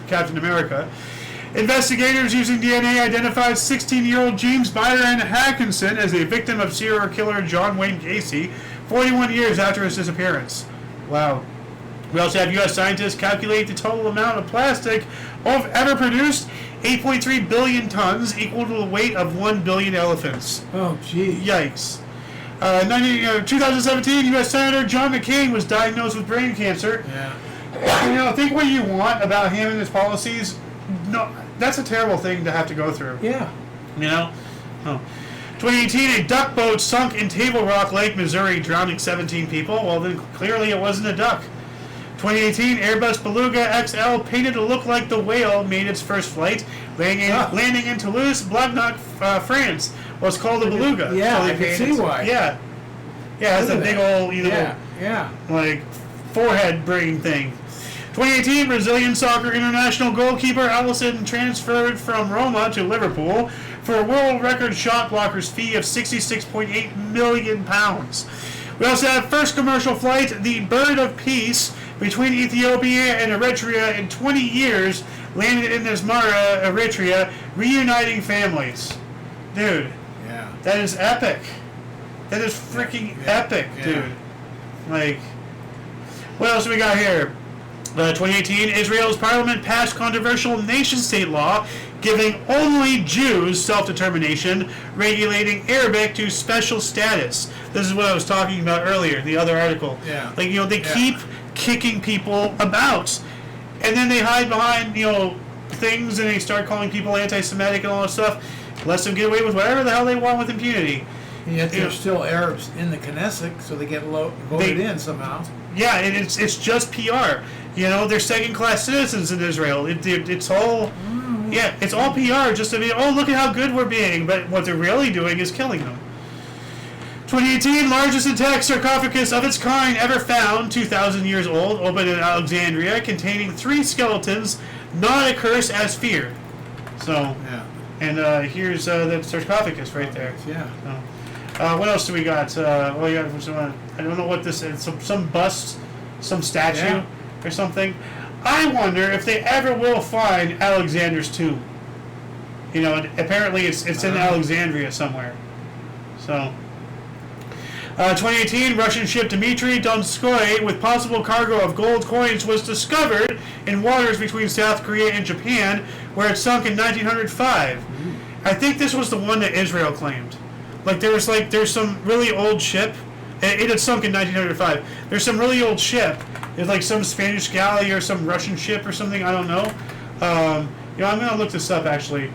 S5: Captain America. Investigators using DNA identified 16-year-old James Byron Hackinson as a victim of serial killer John Wayne Gacy 41 years after his disappearance. Wow. We also have U.S. scientists calculate the total amount of plastic ever produced, 8.3 billion tons, equal to the weight of 1 billion elephants.
S2: Oh, gee.
S5: Yikes. 2017, U.S. Senator John McCain was diagnosed with brain cancer.
S2: Yeah.
S5: Think what you want about him and his policies. No, that's a terrible thing to have to go through.
S2: Yeah.
S5: 2018, a duck boat sunk in Table Rock Lake, Missouri, drowning 17 people. Well, then clearly it wasn't a duck. 2018, Airbus Beluga XL, painted to look like the whale, made its first flight, landing in Toulouse-Blagnac, France. Well, it's called the Beluga.
S2: Yeah,
S5: so
S2: I can see why.
S5: Yeah. Yeah, it's a big old, like, forehead brain thing. 2018, Brazilian soccer international goalkeeper Alisson transferred from Roma to Liverpool for a world record shot blocker's fee of £66.8 million. We also have first commercial flight, the Bird of Peace, between Ethiopia and Eritrea in 20 years, landed in Asmara, Eritrea, reuniting families. Dude, that is epic. That is freaking epic, dude. Like, what else do we got here? 2018, Israel's parliament passed controversial nation-state law giving only Jews self-determination, regulating Arabic to special status. This is what I was talking about earlier, the other article.
S2: Yeah.
S5: Like, they keep kicking people about, and then they hide behind, things, and they start calling people anti-Semitic and all that stuff. Lets them get away with whatever the hell they want with impunity.
S2: And yet there's still Arabs in the Knesset, so they get voted in somehow.
S5: Yeah, and it's just PR. They're second-class citizens in Israel. It's all, it's all PR just to be, look at how good we're being. But what they're really doing is killing them. 2018, largest intact sarcophagus of its kind ever found, 2,000 years old, opened in Alexandria, containing 3 skeletons, not a curse as feared. So, and here's the sarcophagus right there.
S2: Yeah.
S5: What else do we got? I don't know what this is. Some bust, some statue or something. I wonder if they ever will find Alexander's tomb. Apparently it's in Alexandria somewhere. So, 2018, Russian ship Dmitry Donskoy with possible cargo of gold coins was discovered in waters between South Korea and Japan, where it sunk in 1905. I think this was the one that Israel claimed. There's some really old ship. It had sunk in 1905. There's some really old ship. It's like some Spanish galley or some Russian ship or something. I don't know. I'm gonna look this up actually.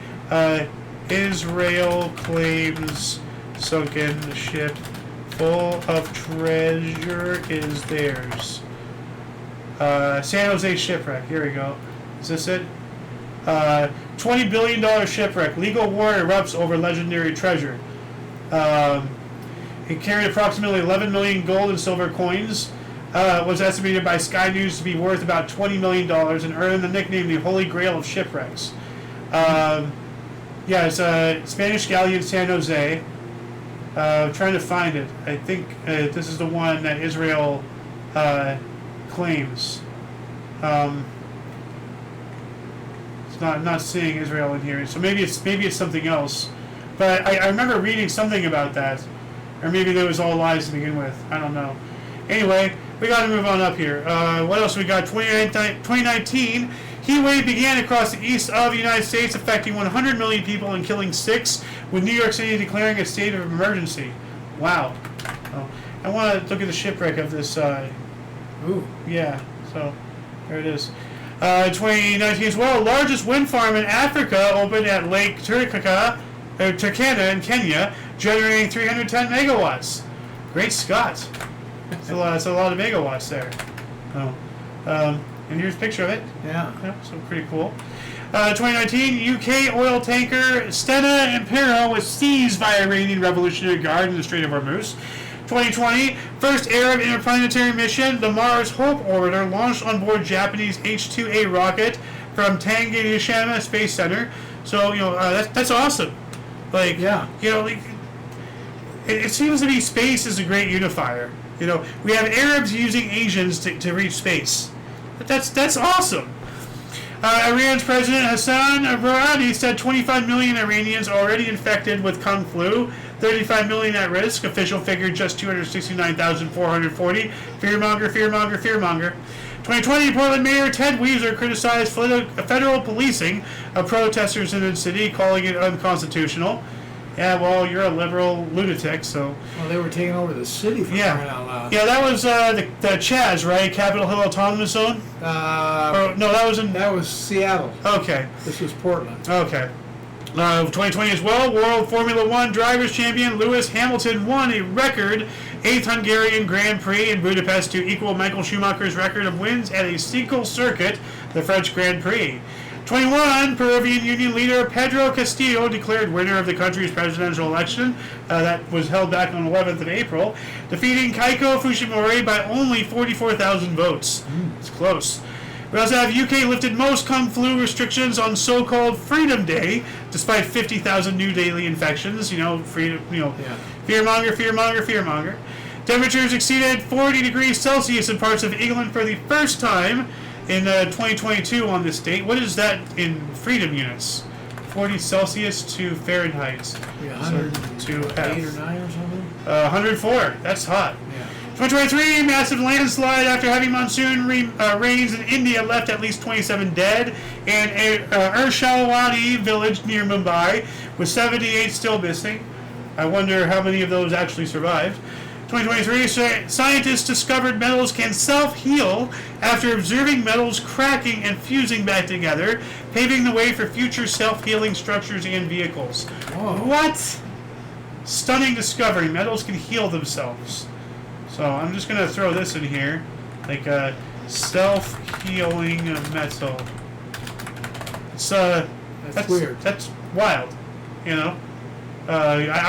S5: Israel claims sunken ship full of treasure is theirs. San Jose shipwreck. Here we go. Is this it? $20 billion shipwreck. Legal war erupts over legendary treasure. It carried approximately 11 million gold and silver coins. Was estimated by Sky News to be worth about $20 million and earned the nickname the Holy Grail of Shipwrecks. It's a Spanish galleon San Jose. Trying to find it. I think this is the one that Israel claims. It's not seeing Israel in here, so maybe it's something else. But I remember reading something about that, or maybe there was all lies to begin with. I don't know. Anyway, we got to move on up here. What else we got? 2019, heat wave began across the east of the United States, affecting 100 million people and killing 6, with New York City declaring a state of emergency. Wow. I want to look at the shipwreck of this.
S2: Ooh.
S5: Yeah, so there it is. 2019 as well, largest wind farm in Africa opened at Lake Turkana in Kenya, generating 310 megawatts. Great Scott. That's a lot of megawatts there. And here's a picture of it.
S2: Yeah.
S5: So pretty cool. 2019, UK oil tanker Stena Impero was seized by Iranian Revolutionary Guard in the Strait of Hormuz. 2020, first Arab interplanetary mission, the Mars Hope Orbiter, launched on board Japanese H-2A rocket from Tanegashima Space Center. So, that's awesome. Like, like, it seems to me space is a great unifier. We have Arabs using Asians to reach space. That's awesome. Iran's President Hassan Rouhani said 25 million Iranians already infected with Kung flu, 35 million at risk. Official figure just 269,440. Fearmonger, fearmonger, fearmonger. 2020 Portland Mayor Ted Weezer criticized federal policing of protesters in the city, calling it unconstitutional. Yeah, well, you're a liberal lunatic, so...
S2: Well, they were taking over the city for crying out loud.
S5: Yeah, that was the Chaz, right? Capitol Hill Autonomous Zone? No, that was in...
S2: That was Seattle.
S5: Okay.
S2: This was Portland.
S5: Okay. 2020 as well, World Formula One Drivers' Champion Lewis Hamilton won a record 8th Hungarian Grand Prix in Budapest to equal Michael Schumacher's record of wins at a single circuit, the French Grand Prix. 21, Peruvian Union leader Pedro Castillo declared winner of the country's presidential election that was held back on 11th of April, defeating Keiko Fujimori by only 44,000 votes. It's close. We also have UK lifted most Kung flu restrictions on so-called Freedom Day, despite 50,000 new daily infections. Freedom. Fearmonger, fearmonger, fearmonger. Temperatures exceeded 40 degrees Celsius in parts of England for the first time in 2022 on this date. What is that in freedom units? 40 Celsius to Fahrenheit.
S2: Yeah, 108 or 9 or something?
S5: 104. That's hot.
S2: Yeah.
S5: 2023, massive landslide after heavy monsoon rains in India left at least 27 dead, and Urshalwadi village near Mumbai, with 78 still missing. I wonder how many of those actually survived. 2023, scientists discovered metals can self-heal after observing metals cracking and fusing back together, paving the way for future self-healing structures and vehicles.
S2: Whoa.
S5: What? Stunning discovery. Metals can heal themselves. So I'm just going to throw this in here, like a self-healing metal. It's
S2: that's weird.
S5: That's wild, I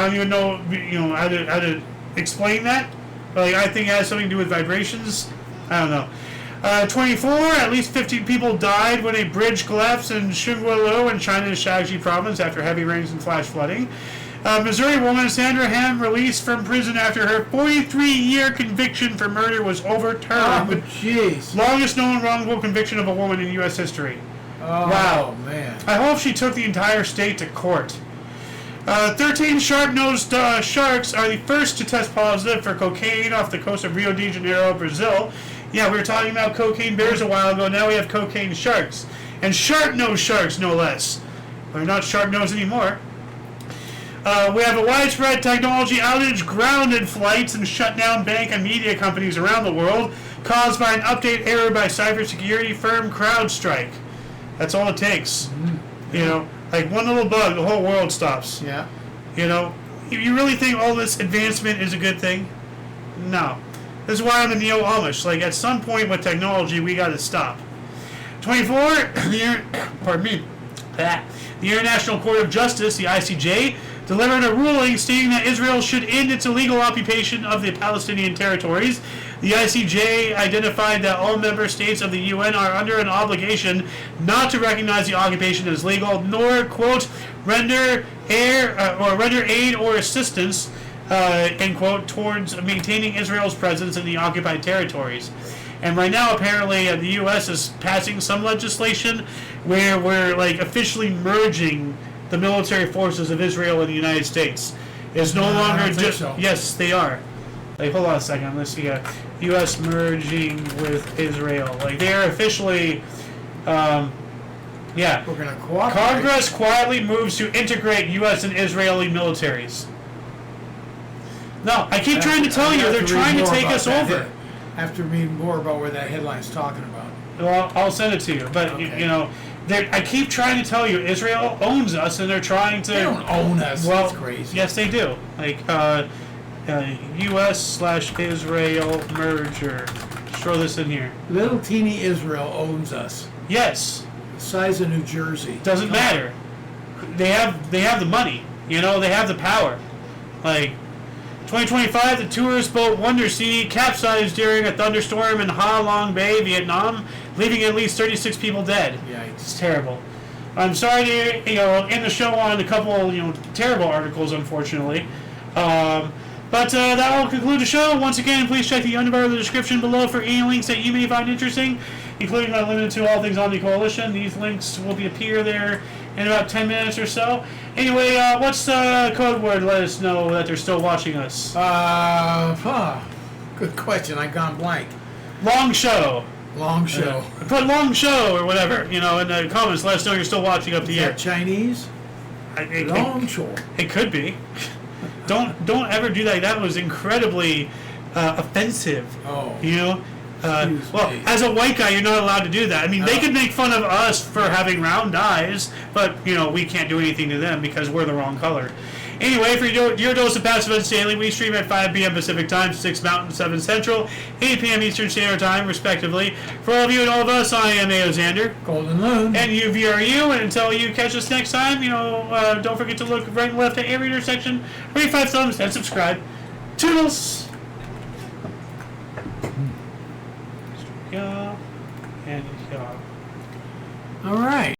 S5: don't even know, how to explain that. But I think it has something to do with vibrations. I don't know. 24, at least 15 people died when a bridge collapsed in Shunguolo in China's Shaanxi province after heavy rains and flash flooding. Missouri woman Sandra Ham released from prison after her 43-year conviction for murder was overturned.
S2: Oh, jeez.
S5: Longest known wrongful conviction of a woman in U.S. history.
S2: Oh,
S5: wow.
S2: Man.
S5: I hope she took the entire state to court. 13 sharp-nosed sharks are the first to test positive for cocaine off the coast of Rio de Janeiro, Brazil. Yeah, we were talking about cocaine bears a while ago. Now we have cocaine sharks. And sharp-nosed sharks, no less. They're not sharp-nosed anymore. We have a widespread technology outage, grounded flights, and shut down bank and media companies around the world, caused by an update error by cybersecurity firm CrowdStrike. That's all it takes. Like one little bug, the whole world stops.
S2: Yeah.
S5: If you really think all this advancement is a good thing, no. This is why I'm a neo-Amish. Like, at some point with technology, we got to stop. 24, pardon me. The International Court of Justice, the ICJ, delivered a ruling stating that Israel should end its illegal occupation of the Palestinian territories. The ICJ identified that all member states of the UN are under an obligation not to recognize the occupation as legal, nor, quote, render aid or assistance, end quote, towards maintaining Israel's presence in the occupied territories. And right now, apparently, the U.S. is passing some legislation where we're officially merging the military forces of Israel and the United States. It's no longer just...
S2: So.
S5: Yes, they are. Hold on a second. Let's see. U.S. merging with Israel. They are officially...
S2: We're going to cooperate.
S5: Congress quietly moves to integrate U.S. and Israeli militaries. No, I keep trying to tell you, they're trying to take us over.
S2: I have to read more about where that headline's talking about.
S5: Well, I'll send it to you. But,
S2: okay.
S5: I keep trying to tell you, Israel owns us, and they're trying to...
S2: They don't own us.
S5: Well,
S2: that's crazy.
S5: Yes, they do. U.S./Israel merger. Throw this in here.
S2: Little teeny Israel owns us.
S5: Yes.
S2: The size of New Jersey.
S5: Doesn't matter. They have the money. They have the power.
S1: 2025, the tourist boat Wonder Sea capsized during a thunderstorm in Ha Long Bay, Vietnam, leaving at least 36 people dead.
S2: Yikes.
S1: It's terrible. I'm sorry to end the show on a couple terrible articles, unfortunately. But that will conclude the show. Once again, please check the underbar of the description below for any links that you may find interesting, including not limited to all things Omni Coalition. These links will appear there in about 10 minutes or so. Anyway, what's the code word? Let us know that they're still watching us.
S2: Good question. I've gone blank.
S1: Long show.
S2: Long show.
S1: Put long show or whatever, in the comments. Let us know you're still watching up the
S2: Is
S1: air.
S2: that Chinese? Long show.
S1: It could be. Don't ever do that. That was incredibly offensive.
S2: Oh.
S1: Well,
S2: me.
S1: as a white guy, you're not allowed to do that. I mean, they could make fun of us for having round eyes, but, we can't do anything to them because we're the wrong color. Anyway, for your dose of Passive Events Daily, we stream at 5 p.m. Pacific Time, 6 Mountain, 7 Central, 8 p.m. Eastern Standard Time, respectively. For all of you and all of us, I am A.O. Xander.
S2: Golden Loon.
S1: And UVRU, and until you catch us next time, don't forget to look right and left at every intersection, rate 5 thumbs, and subscribe. Toodles! Yeah, and yeah.
S2: All right.